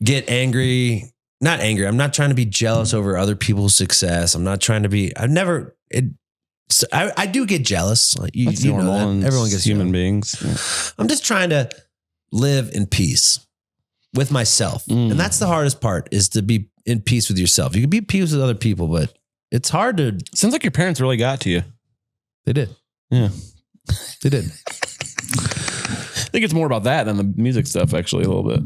get angry. Not angry. I'm not trying to be jealous over other people's success. I'm not trying to be. I do get jealous. You, That's you know normal. that. And Everyone gets human jealous. beings. Yeah. I'm just trying to live in peace with myself. And that's the hardest part, is to be in peace with yourself. You can be at peace with other people, but it's hard to. Sounds like your parents really got to you. They did. Yeah. They did. I think it's more about that than the music stuff, actually, a little bit.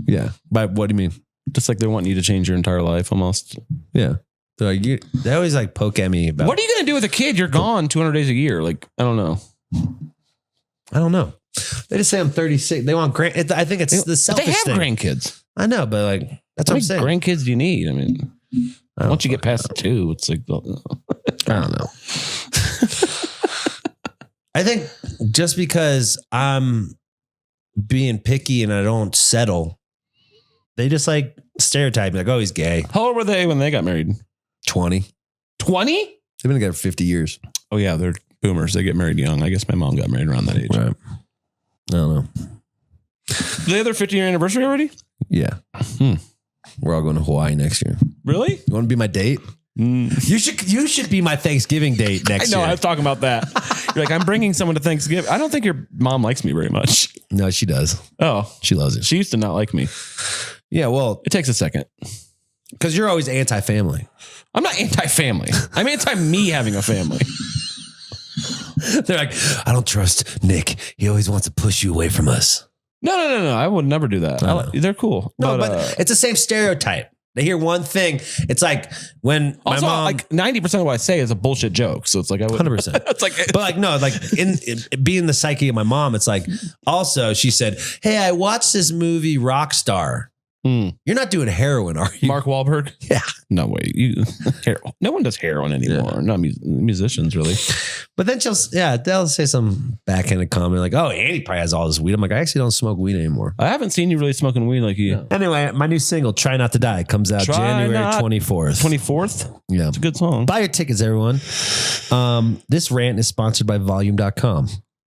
Yeah. But what do you mean? Just like they want you to change your entire life almost. Yeah. They're like, they always like poke at me about. What are you going to do with a kid? You're gone 200 days a year. Like, I don't know. I don't know. They just say I'm 36. They want I think it's the But selfish they have thing. grandkids. I know, but like, That's what I'm saying. Grandkids do you need? I mean, once you get past 2, it's like, I don't know. I think just because I'm being picky and I don't settle, they just like stereotype me like, oh, he's gay. how old were they when they got married? 20. 20? They've been together 50 years. Oh yeah, they're boomers. They get married young. I guess my mom got married around that age. Right. I don't know. Do they have their 50-year anniversary already? Yeah. We're all going to Hawaii next year. Really? You want to be my date? You should be my Thanksgiving date next year. I was talking about that. You're like, I'm bringing someone to Thanksgiving. I don't think your mom likes me very much. No, she does. Oh, She loves it. she used to not like me. Yeah, well, It takes a second. because you're always anti-family. I'm not anti-family. I'm anti-me having a family. They're like, I don't trust Nick. He always wants to push you away from us. No. I would never do that. They're cool. No, but it's the same stereotype. They hear one thing. It's like when my also, mom, like 90% of what I say is a bullshit joke. So it's like, I would 100%. It's like, But like, no, like in being the psyche of my mom, it's like, also she said, hey, I watched this movie Rockstar. You're not doing heroin, are you? Mark Wahlberg? Yeah. No way. No one does heroin anymore. Yeah. Not musicians, really. But then they'll say some backhanded comment like, oh, Andy probably has all this weed. I'm like, I actually don't smoke weed anymore. I haven't seen you really smoking weed like you. No. Anyway, my new single, Try Not to Die, comes out January 24th. 24th? Yeah. It's a good song. Buy your tickets, everyone. This rant is sponsored by volume.com.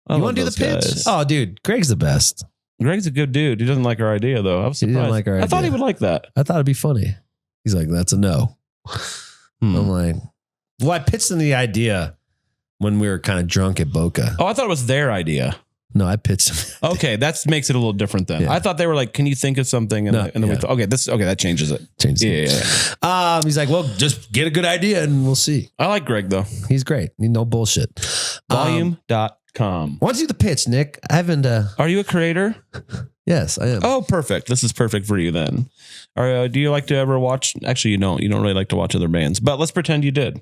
You want to do the pitch? Guys. Oh, dude, Greg's the best. Greg's a good dude. He doesn't like our idea, though. I was He surprised. didn't like our I thought idea. he would like that. I thought it'd be funny. He's like, that's a no. I'm like, well, I pitched him the idea when we were kind of drunk at Boca. Oh, I thought it was their idea. No, I pitched him. Okay, that makes it a little different then. Yeah. I thought they were like, "Can you think of something?" And, No, and then we yeah. thought, okay, that changes it. Changed it. Yeah. He's like, well, just get a good idea and we'll see. I like Greg though. He's great. No bullshit. Volume.com. Why don't you do the pitch, Nick? I haven't. Are you a creator? Yes, I am. Oh, perfect. This is perfect for you then. Or do you like to ever watch? Actually, you don't. You don't really like to watch other bands, but let's pretend you did.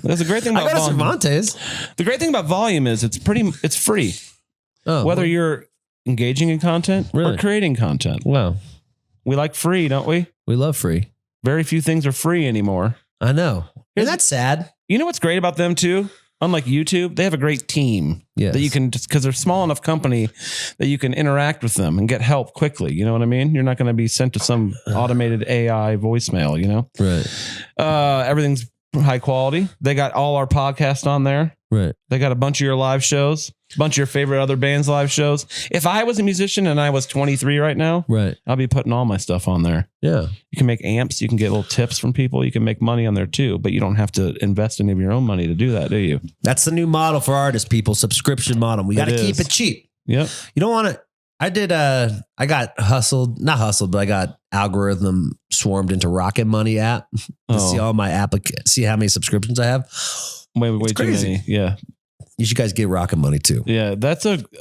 That's the great thing I about got a Volume. Cervantes. The great thing about Volume is it's free. Oh, Whether you're engaging in content Really? or creating content. wow, We like free, don't we? we love free. Very few things are free anymore. I know. Isn't that sad? You know what's great about them too? Unlike YouTube, they have a great team Yes. that you can just because they're a small enough company that you can interact with them and get help quickly. You know what I mean? You're not going to be sent to some automated AI voicemail, you know? Right. Everything's high quality. They got all our podcasts on there. Right. They got a bunch of your live shows, a bunch of your favorite other bands' live shows. If I was a musician and I was 23 right now, Right. I'll be putting all my stuff on there. Yeah. You can make amps. You can get little tips from people. You can make money on there too, but you don't have to invest any of your own money to do that, do you? That's the new model for artists, people. Subscription model. We got to It keep is. it cheap. Yep. You don't want to. I got not hustled, but I got algorithm swarmed into Rocket Money app to see all my see how many subscriptions I have. Way It's too crazy. many. Yeah. You should guys get Rocket Money too. Yeah.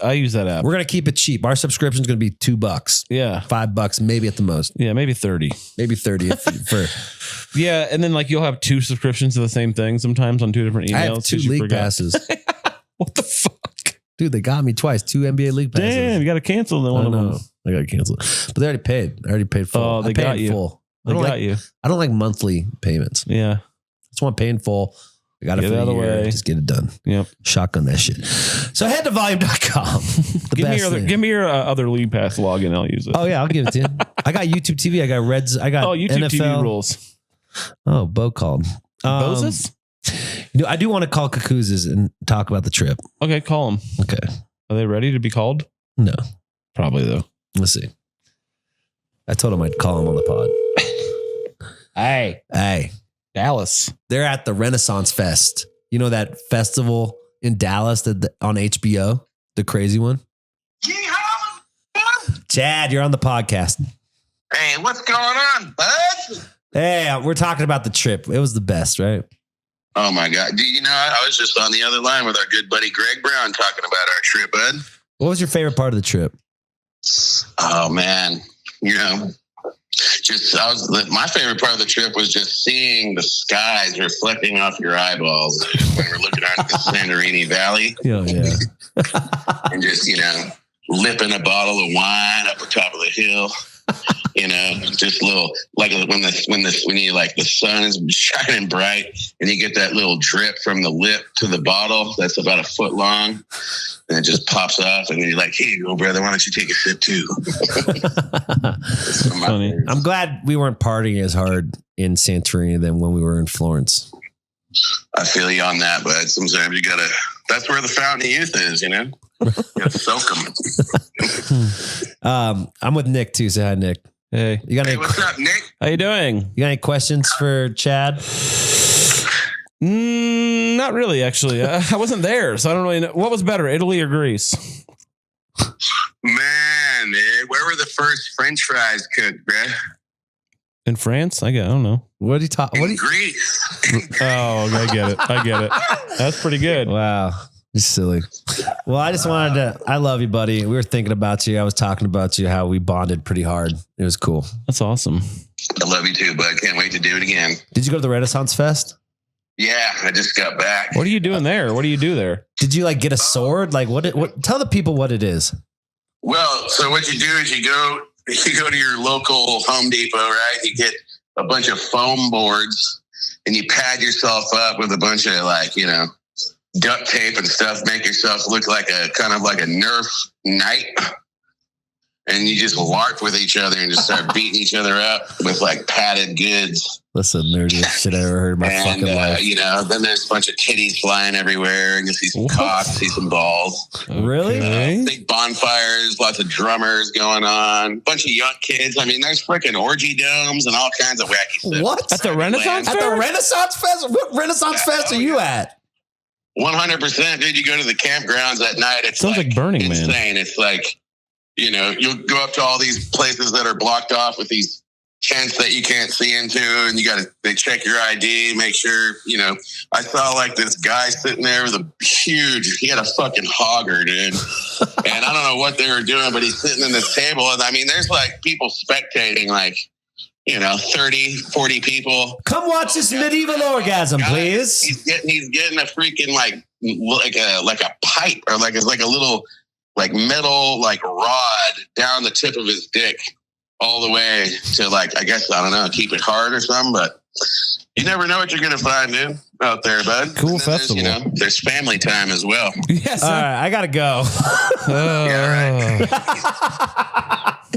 I use that app. We're going to keep it cheap. Our subscription is going to be $2, Yeah. $5, maybe at the most, Yeah. Maybe 30. maybe 30 for. Yeah. And then like you'll have 2 subscriptions to the same thing sometimes on 2 different emails. I have 2 'cause you league forgot. passes. What the fuck? Dude, they got me twice. 2 NBA league passes. Damn. You got to cancel I one of know. them. I got to cancel it. But they already paid. I already paid full. Oh, they I paid got in you. full. They got like, you. I don't like monthly payments. Yeah. I just want to pay in full. I got it Get for it out the of the year. way. Just get it done. Yep. Shotgun that shit. So head to volume.com. Give me your other league pass login. I'll use it. Oh yeah, I'll give it to you. I got YouTube TV. I got Reds. I got YouTube NFL. TV rules. Oh, Bo called. Moses? I do want to call Kakuzes and talk about the trip. Okay, call them. Okay. Are they ready to be called? No. Probably though. Let's see. I told him I'd call him on the pod. Hey. Dallas. They're at the Renaissance Fest. You know that festival in Dallas on HBO? The crazy one? Chad, you're on the podcast. Hey, what's going on, bud? Hey, we're talking about the trip. It was the best, right? Oh my God. Do you know, I was just on the other line with our good buddy Greg Brown talking about our trip, bud. What was your favorite part of the trip? Oh man. You know, my favorite part of the trip was just seeing the skies reflecting off your eyeballs when we're looking out at the Santorini Valley Oh, yeah. and just, lipping a bottle of wine up the top of the hill. You know, just little like when you like the sun is shining bright and you get that little drip from the lip to the bottle that's about a foot long and it just pops off and you're like, here you go, brother, why don't you take a sip too? Funny. I'm glad we weren't partying as hard in Santorini than when we were in Florence. I feel you on that, but sometimes you gotta, that's where the fountain of youth is, you know? You gotta soak them. I'm with Nick too. Say hi, Nick. Hey. You got Hey, any, what's up, Nick? How you doing? you got any questions for Chad? Not really, actually. I wasn't there, so I don't really know. What was better, Italy or Greece? Man, where were the first French fries cooked, bruh? In France? I don't know. What do you talk? What do In you? Greece. Oh, I get it. That's pretty good. Wow. You're silly. Well, I just wanted to, I love you, buddy. We were thinking about you. I was talking about you, how we bonded pretty hard. It was cool. That's awesome. I love you too, bud. Can't wait to do it again. Did you go to the Renaissance Fest? Yeah, I just got back. What are you doing there? What do you do there? Did you like get a sword? Like what tell the people what it is. Well, so what you do is you go to your local Home Depot, right? You get a bunch of foam boards and you pad yourself up with a bunch of like, you know, duct tape and stuff, make yourself look like a kind of like a Nerf knight. And you just LARP with each other and just start beating each other up with like padded goods. That's the nerdiest shit I ever heard in my And, fucking life. you know, then there's a bunch of titties flying everywhere and you see some cocks, see some balls. Really? Okay. Big bonfires, lots of drummers going on, bunch of young kids. I mean, there's freaking orgy domes and all kinds of wacky stuff. What? At the Renaissance At the Fair? Renaissance Fest? What Renaissance Fest are you at? 100%, dude. You go to the campgrounds at night. It's Sounds like Burning Man. insane. It's like, you know, you'll go up to all these places that are blocked off with these tents that you can't see into, and they check your ID, make sure, you know. I saw like this guy sitting there with he had a fucking hogger, dude. And I don't know what they were doing, but he's sitting in this table. And I mean, there's like people spectating, like, you know, 30, 40 people. Come watch this medieval orgasm, please. He's getting a freaking like a pipe or like it's like a little like metal like rod down the tip of his dick all the way to like, I guess, I don't know, keep it hard or something, but you never know what you're going to find, dude, out there, bud. Cool And then festival. There's family time as well. Yes. All right, I gotta go.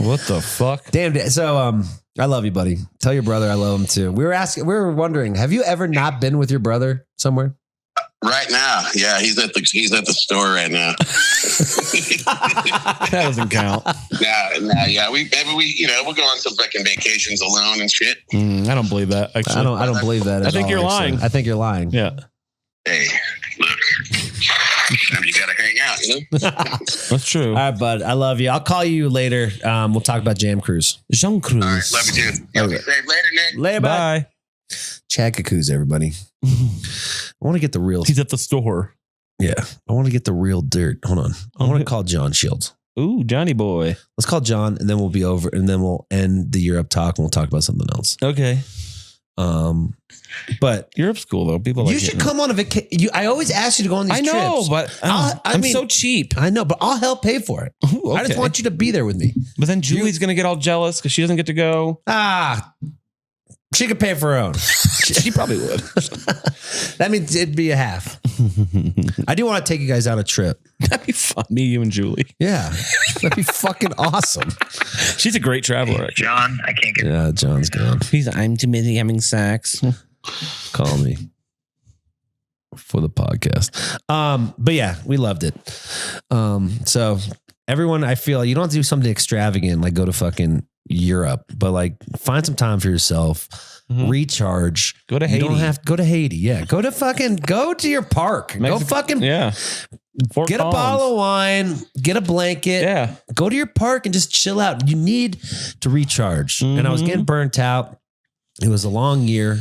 What the fuck? Damn. So, I love you, buddy. Tell your brother I love him too. We were wondering, have you ever not been with your brother somewhere? Right now, yeah, he's at the store right now. That doesn't count. Yeah, we'll go on some fucking vacations alone and shit. I don't believe that. Actually, I don't believe that. I think you're lying. I think you're lying. Yeah, Hey, look, sometimes you gotta hang out, you know. that's true. All right, bud. I love you. I'll call you later. We'll talk about Jam Cruise. Jean Cruz. All right, love you too. Y'all be safe. Later, Nick. Later, bye. Bye. Chad Kakouz, everybody. I want to get the real. He's at the store. Yeah, I want to get the real dirt. Hold on. I want to call John Shields. Ooh, Johnny boy. Let's call John, and then we'll be over, and then we'll end the Europe talk, and we'll talk about something else. Okay. But Europe's cool though. People you like should it. come on a vacation. I always ask you to go on these I know, trips. but I I'm mean- so cheap. I know, but I'll help pay for it. Ooh, I just okay. want you to be there with me. But then Julie's gonna get all jealous because she doesn't get to go. She could pay for her own. She probably would. That means it'd be a half. I do want to take you guys on a trip. That'd be fun. Me, you, and Julie. Yeah, that'd be fucking awesome. She's a great traveler. Actually. John, I can't get. Yeah, John's gone. I'm too busy having sex. Call me for the podcast. But yeah, we loved it. So everyone, I feel you don't have to do something extravagant like go to fucking Europe, but like find some time for yourself, recharge. Go to You Haiti. don't have to go to Haiti. Yeah, go to your park. Go fucking yeah. Fort get a Collins. bottle of wine, get a blanket. Yeah. Go to your park and just chill out. You need to recharge. And I was getting burnt out. It was a long year.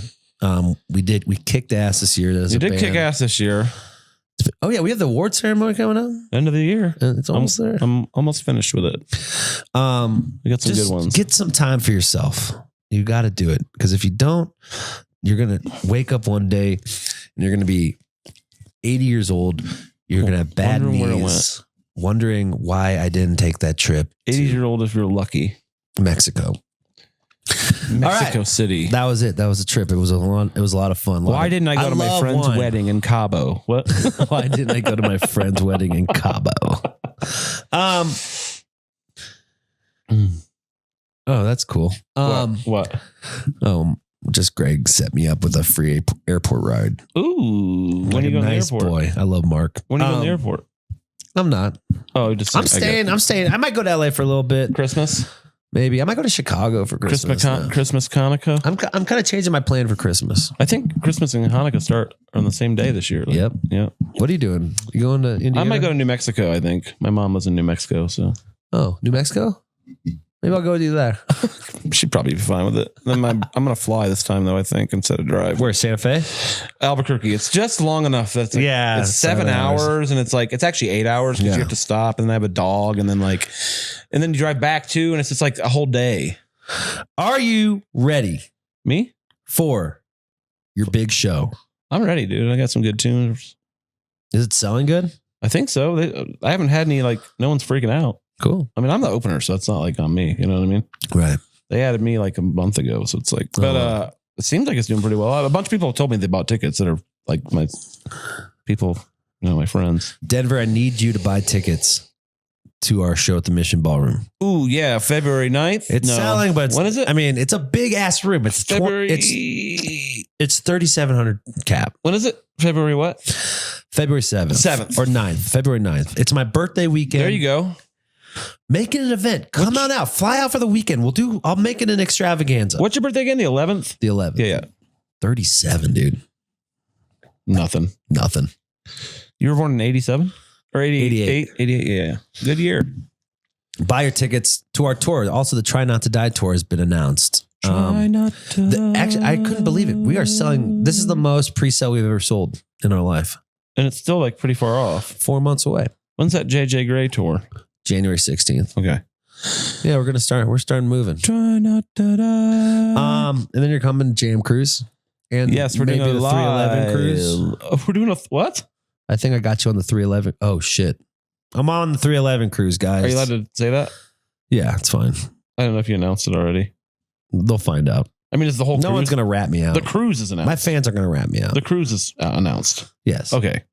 We kicked ass this year. You did kick ass this year. Oh yeah, we have the award ceremony coming up. End of the year. It's almost there. I'm almost finished with it. We got some Just good ones. Get some time for yourself. You got to do it because if you don't, you're gonna wake up one day and you're gonna be 80 years old. You're gonna have bad Wondering where it knees, wondering why I didn't take that trip. 80-year-old if you're lucky. Mexico. Mexico City. That was it. That was a trip. It was a lot of fun. Why didn't I go to my friend's wedding in Cabo? What? Why didn't I go to my friend's wedding in Cabo? Oh, that's cool. What? Just Greg set me up with a free airport ride. Ooh, when are you going nice to the airport? Boy, I love Mark. When are you going to the airport? I'm not. Oh, just I'm staying. I might go to LA for a little bit. Christmas. Maybe I might go to Chicago for Christmas. Christmas Hanukkah. I'm kind of changing my plan for Christmas. I think Christmas and Hanukkah start on the same day this year. Yep. What are you doing? You going to Indiana? I might go to New Mexico. I think my mom lives in New Mexico, so. Oh, New Mexico. Maybe I'll go with you there. She'd probably be fine with it. Then I'm going to fly this time, though, I think, instead of drive. Where, Santa Fe? Albuquerque. It's just long enough. That's like, it's 7 hours, and it's actually 8 hours because you have to stop, and then I have a dog, and then you drive back too, and it's just like a whole day. Are you ready? Me? For your big show? I'm ready, dude. I got some good tunes. Is it selling good? I think so. I haven't had any, no one's freaking out. Cool. I mean, I'm the opener, so it's not on me. You know what I mean? Right. They added me a month ago, so it's but it seems like it's doing pretty well. A bunch of people have told me they bought tickets that are my people, my friends. Denver, I need you to buy tickets to our show at the Mission Ballroom. Ooh, yeah, February 9th. It's selling, but when is it? I mean, it's a big ass room. It's February. It's 3,700 cap. When is it? February what? February 7th or 9th. February 9th. It's my birthday weekend. There you go. Make it an event. Come on out. Fly out for the weekend. I'll make it an extravaganza. What's your birthday again? The 11th? The 11th. Yeah. 37, dude. Nothing. You were born in 87? Or 88? 88, yeah. Good year. Buy your tickets to our tour. Also, the Try Not to Die tour has been announced. Try not to. Actually, I couldn't believe it. We are selling. This is the most pre-sale we've ever sold in our life. And it's still pretty far off. 4 months away. When's that JJ Gray tour? January 16th. Okay. Yeah, we're starting moving. Try not to die. And then you're coming to Jam Cruise. And yes, we're doing a 311 cruise. We're doing a what? I think I got you on the 311. Oh shit. I'm on the 311 cruise, guys. Are you allowed to say that? Yeah, it's fine. I don't know if you announced it already. They'll find out. I mean, it's the whole No cruise. one's going to rat me out. The cruise is announced. My fans are going to rat me out. The cruise is announced. Yes. Okay.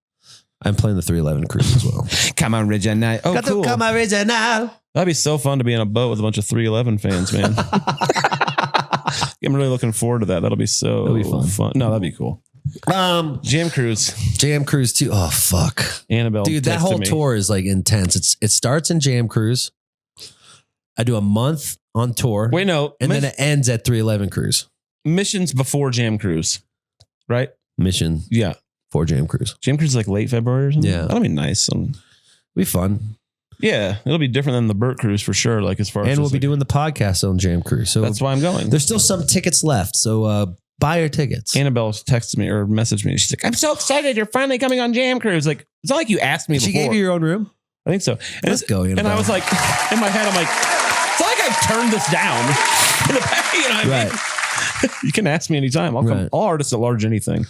I'm playing the 311 cruise as well. Come on, Regina. Oh, Got cool. to come on, Regina. That'd be so fun to be on a boat with a bunch of 311 fans, man. I'm really looking forward to that. That'll be fun. No, that'd be cool. Jam Cruise. Jam Cruise too. Oh, fuck. Annabelle. Dude, that whole tour is intense. It starts in Jam Cruise. I do a month on tour. Wait, no. And then it ends at 311 Cruise. Missions before Jam Cruise, right? Mission. Yeah. For Jam Cruise. Jam Cruise is late February or something? Yeah. That'll be nice. It'll be fun. Yeah. It'll be different than the Burt Cruise for sure. As far as. And we'll be doing the podcast on Jam Cruise. So that's why I'm going. There's still some tickets left. So buy your tickets. Annabelle texted me or messaged me. She's like, I'm so excited. You're finally coming on Jam Cruise. It's not like you asked me before. She gave you your own room? I think so. And Let's go. And I was like, in my head, I'm like, it's not like I've turned this down in the past. You know what I mean? You can ask me anytime. I'll come. All artists at large, anything.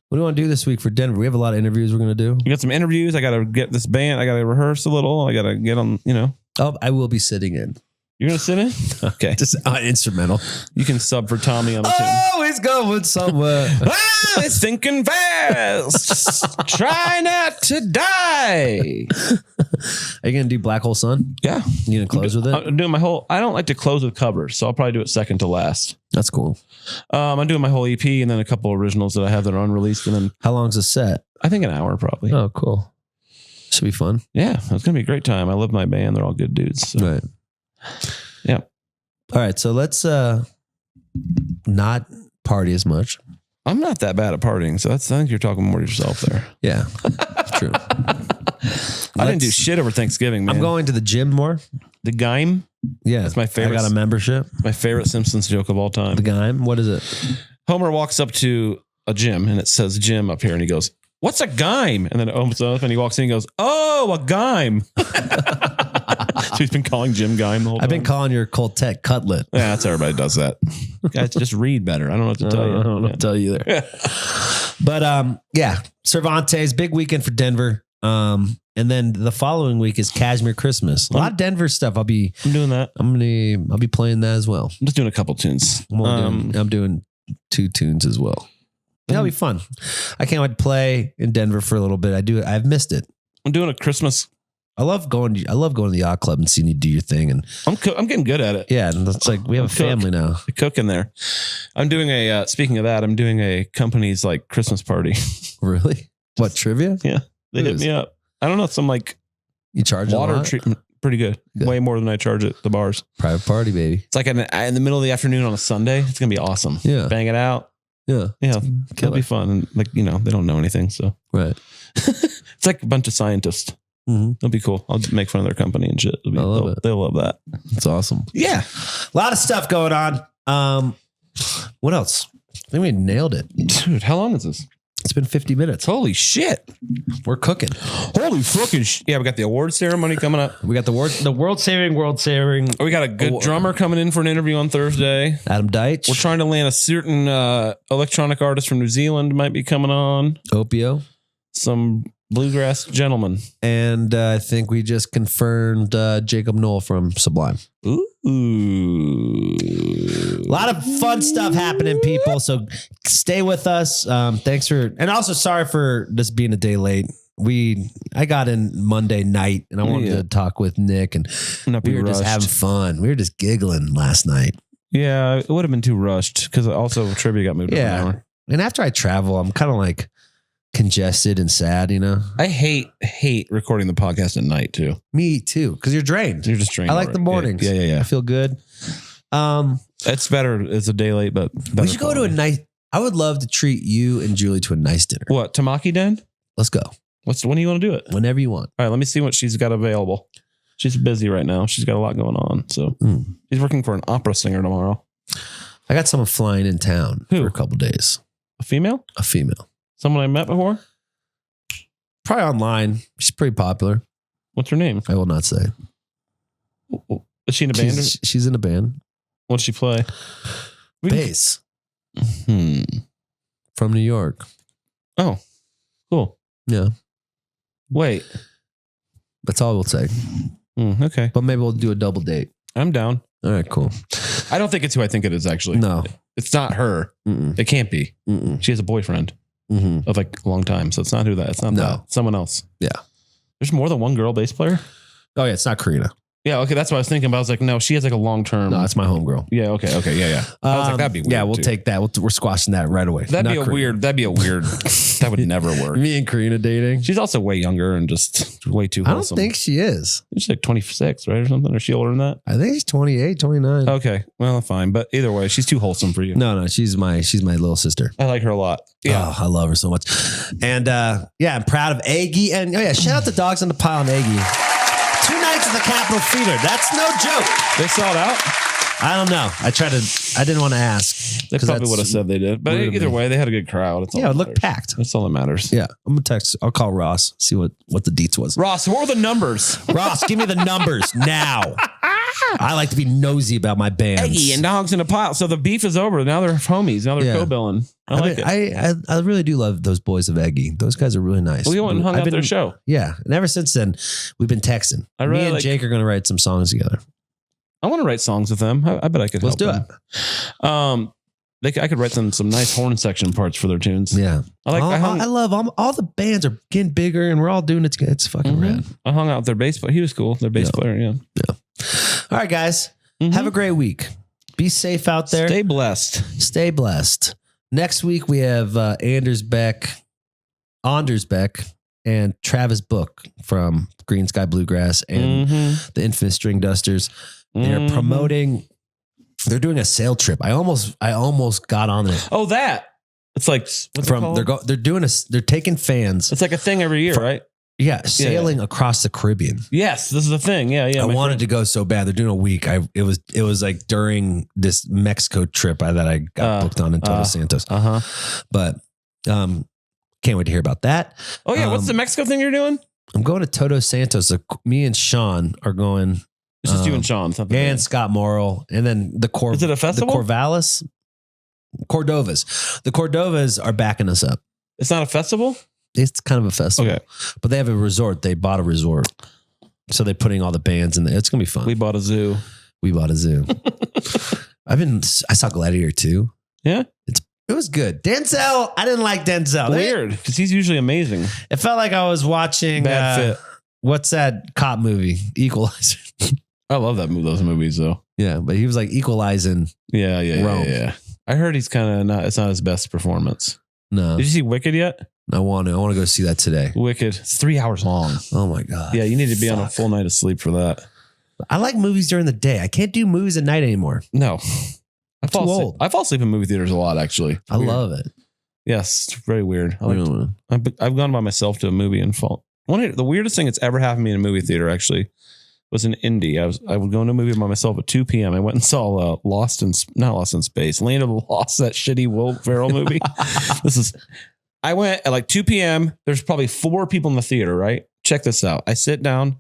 What do you want to do this week for Denver? We have a lot of interviews we're going to do. We got some interviews. I got to get this band. I got to rehearse a little. I got to get on, Oh, I will be sitting in. You're going to sit in? Okay. Just instrumental. You can sub for Tommy on the tune. Oh, it's going somewhere. It's thinking fast. Try not to die. Are you going to do Black Hole Sun? Yeah. You going to close with it? I'm doing I don't like to close with covers, so I'll probably do it second to last. That's cool. I'm doing my whole EP and then a couple originals that I have that are unreleased. And then how long's the set? I think an hour probably. Oh, cool. Should be fun. Yeah. It's going to be a great time. I love my band. They're all good dudes. So. Right. Yeah. All right. So let's not party as much. I'm not that bad at partying. So I think you're talking more to yourself there. Yeah. True. I didn't do shit over Thanksgiving, man. I'm going to the gym more. The Gime? Yeah. That's my favorite. I got a membership. My favorite Simpsons joke of all time. The Gime? What is it? Homer walks up to a gym and it says gym up here and he goes, what's a Gime? And then it opens up and he walks in and goes, oh, a Gime. So he's been calling Jim Gime the whole time. I've been calling your Coltette Cutlet. Yeah, that's everybody does that. Guys, just read better. I don't know what to tell you. I don't know what to tell you either. But yeah, Cervantes, big weekend for Denver. And then the following week is Cashmere Christmas. A lot of Denver stuff. I'm doing that. I'll be playing that as well. I'm just doing a couple tunes. I'm doing 2 tunes as well. That'll be fun. I can't wait to play in Denver for a little bit. I've missed it. I'm doing a Christmas. I love going to the yacht club and seeing you do your thing. And I'm getting good at it. yeah, and it's like we have a family now. I cook in there. I'm doing speaking of that, I'm doing a company's like Christmas party. Really? What, trivia? Yeah. They hit me up. I don't know, some like You charge water a lot? treatment. Pretty good. Way more than I charge at the bars. Private party, baby. It's like in the middle of the afternoon on a Sunday. It's going to be awesome. Yeah. Bang it out. Yeah. Yeah. It'll be fun. And like, they don't know anything. So Right. it's like a bunch of scientists. Mm-hmm. It'll be cool. I'll make fun of their company and shit. They'll love that. It's awesome. Yeah. A lot of stuff going on. What else? I think we nailed it. Dude, how long is this? It's been 50 minutes. Holy shit. We're cooking. Holy fucking shit. Yeah, we got the award ceremony coming up. We got the world saving. We got a good drummer coming in for an interview on Thursday. Adam Deitch. We're trying to land a certain electronic artist from New Zealand might be coming on. Opio. Some bluegrass gentleman. And I think we just confirmed Jacob Knoll from Sublime. Ooh. A lot of fun stuff happening, people. So stay with us. Thanks for, and also sorry for this being a day late. I got in Monday night and I wanted to talk with Nick and we were just having fun. We were just giggling last night. Yeah, it would have been too rushed because also trivia got moved up an hour. And after I travel, I'm kind of like congested and sad, I hate recording the podcast at night too. Me too, because you're drained. You're just drained. I like the mornings. Yeah. I feel good. It's better. It's a day late, but we should go to a nice. I would love to treat you and Julie to a nice dinner. What, Tamaki Den? Let's go. When do you want to do it? Whenever you want. All right, let me see what she's got available. She's busy right now. She's got a lot going on. So she's working for an opera singer tomorrow. I got someone flying in town for a couple days. A female? A female. Someone I met before? Probably online. She's pretty popular. What's her name? I will not say. Is she in a band? She's in a band. What does she play? Bass. From New York. Oh, cool. Yeah. Wait. That's all we'll say. Okay. But maybe we'll do a double date. I'm down. All right, cool. I don't think it's who I think it is, actually. No. It's not her. It can't be. She has a boyfriend of like a long time. So it's not who that. It's not that. It's someone else. Yeah. There's more than one girl bass player? Oh, yeah. It's not Karina. Yeah. Okay. That's what I was thinking about. I was like, no, she has like a long term. No, it's my homegirl. Yeah. Okay. Yeah. I was like, that'd be weird. Yeah, we'll take that. We're squashing that right away. That'd be a weird. That would never work. Me and Karina dating. She's also way younger and just way too wholesome. I don't think she is. She's like 26, right? Or something. Or is she older than that? I think she's 28, 29. Okay. Well, fine. But either way, she's too wholesome for you. No, she's my little sister. I like her a lot. Yeah. Oh, I love her so much. And I'm proud of Aggie. And shout out the Dogs on the Pile and Aggie. 2 nights at the Capitol Theater. That's no joke. They sold out? I don't know. I didn't want to ask. They probably would have said they did. But either way, they had a good crowd. It's all it looked packed. That's all that matters. Yeah. I'm going to text. I'll call Ross, see what the deets was. Ross, what were the numbers? Ross, give me the numbers now. I like to be nosy about my bands. Eggy and Dogs in a Pile. So the beef is over. Now they're homies. Now they're co-billing. I like it. I really do love those boys of Eggy. Those guys are really nice. We went and hung out their show. Yeah. And ever since then, we've been texting. Me and Jake are going to write some songs together. I want to write songs with them. I bet I could help them. Let's do it. I could write them some nice horn section parts for their tunes. Yeah. I love all the bands are getting bigger and we're all doing it together. It's fucking rad. I hung out with their bass player. He was cool. Their bass player. Yeah. All right, guys. Have a great week. Be safe out there. Stay blessed. Next week we have Anders Beck, and Travis Book from Green Sky Bluegrass and the Infamous String Dusters. They're promoting. They're doing a sail trip. I almost got on it. Oh, that it's like they're taking fans. It's like a thing every year, right? Yeah, sailing across the Caribbean. Yes, this is a thing. Yeah. I wanted to go so bad. They're doing a week. It was like during this Mexico trip that I got booked on in Todos Santos. But can't wait to hear about that. Oh yeah, what's the Mexico thing you're doing? I'm going to Todos Santos. Me and Sean are going. It's just you and Sean. And Scott Morrill. And then is it a festival? The Cordovas. The Cordovas are backing us up. It's not a festival? It's kind of a festival. Okay. But they have a resort. They bought a resort. So they're putting all the bands in there. It's going to be fun. We bought a zoo. We bought a zoo. I saw Gladiator 2. Yeah. It was good. Denzel, I didn't like Denzel. Weird, because he's usually amazing. It felt like I was watching Bad Fit. What's that cop movie? Equalizer. I love those movies though. Yeah, but he was like equalizing. Yeah. I heard he's kind of not. It's not his best performance. No. Did you see Wicked yet? I want to go see that today. Wicked. It's 3 hours long. Oh my God. Yeah, you need to be on a full night of sleep for that. I like movies during the day. I can't do movies at night anymore. No. I too old. I fall asleep in movie theaters a lot, actually. I love it. Yes, it's very weird. I've gone by myself to a movie and fall. The weirdest thing that's ever happened to me in a movie theater actually was in Indy. I would go into a movie by myself at 2 p.m. I went and saw not Lost in Space, Land of the Lost, that shitty Will Ferrell movie. I went at like 2 p.m. There's probably 4 people in the theater, right? Check this out. I sit down.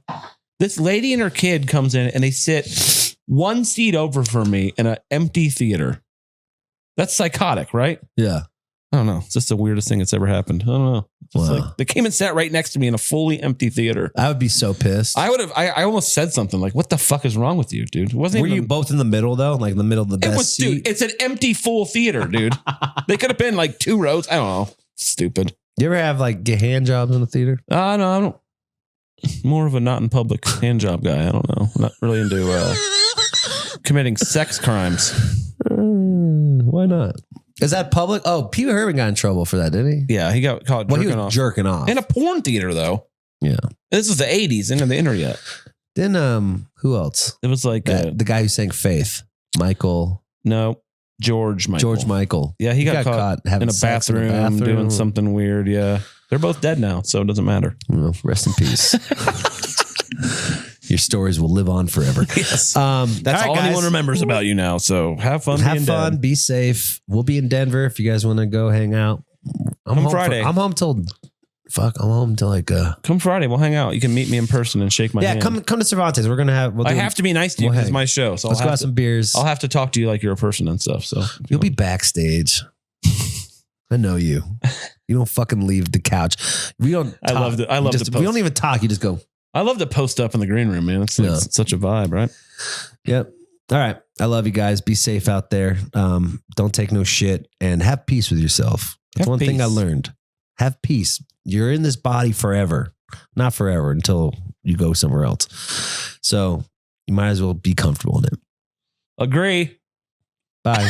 This lady and her kid comes in and they sit 1 seat over from me in an empty theater. That's psychotic, right? Yeah. I don't know. It's just the weirdest thing that's ever happened. I don't know. It's like they came and sat right next to me in a fully empty theater. I would be so pissed. I almost said something like, "What the fuck is wrong with you, dude?" It wasn't Were you both in the middle though? Like the middle of the best seat? Dude, it's an empty full theater, dude. They could have been like 2 rows. I don't know. Stupid. You ever have like get hand jobs in the theater? No, I don't. More of a not in public hand job guy. I don't know. I'm not really into committing sex crimes. Why not? Is that public? Oh, Pee Wee Herman got in trouble for that, didn't he? Yeah, he got caught jerking off. Jerking off. In a porn theater, though. Yeah. This was the 80s, into the internet. Then, who else? It was like... the guy who sang Faith. Michael. No, George Michael. George Michael. Yeah, he got caught having in a sex bathroom doing something weird. Yeah. They're both dead now, so it doesn't matter. Well, rest in peace. Your stories will live on forever. Yes. That's all anyone remembers about you now. So have fun. Have fun. Be safe. We'll be in Denver if you guys want to go hang out. I'm home Friday. I'm home till like come Friday. We'll hang out. You can meet me in person and shake my hand. Yeah, come to Cervantes. We're gonna have. I have to be nice to you because it's my show. So let's go have some beers. I'll have to talk to you like you're a person and stuff. So you'll be backstage. I know you. You don't fucking leave the couch. We don't. I love it. We don't even talk. You just go. I love to post up in the green room, man. It's such a vibe, right? Yep. All right. I love you guys. Be safe out there. Don't take no shit and have peace with yourself. That's one thing I learned. Have peace. You're in this body forever. Not forever until you go somewhere else. So you might as well be comfortable in it. Agree. Bye.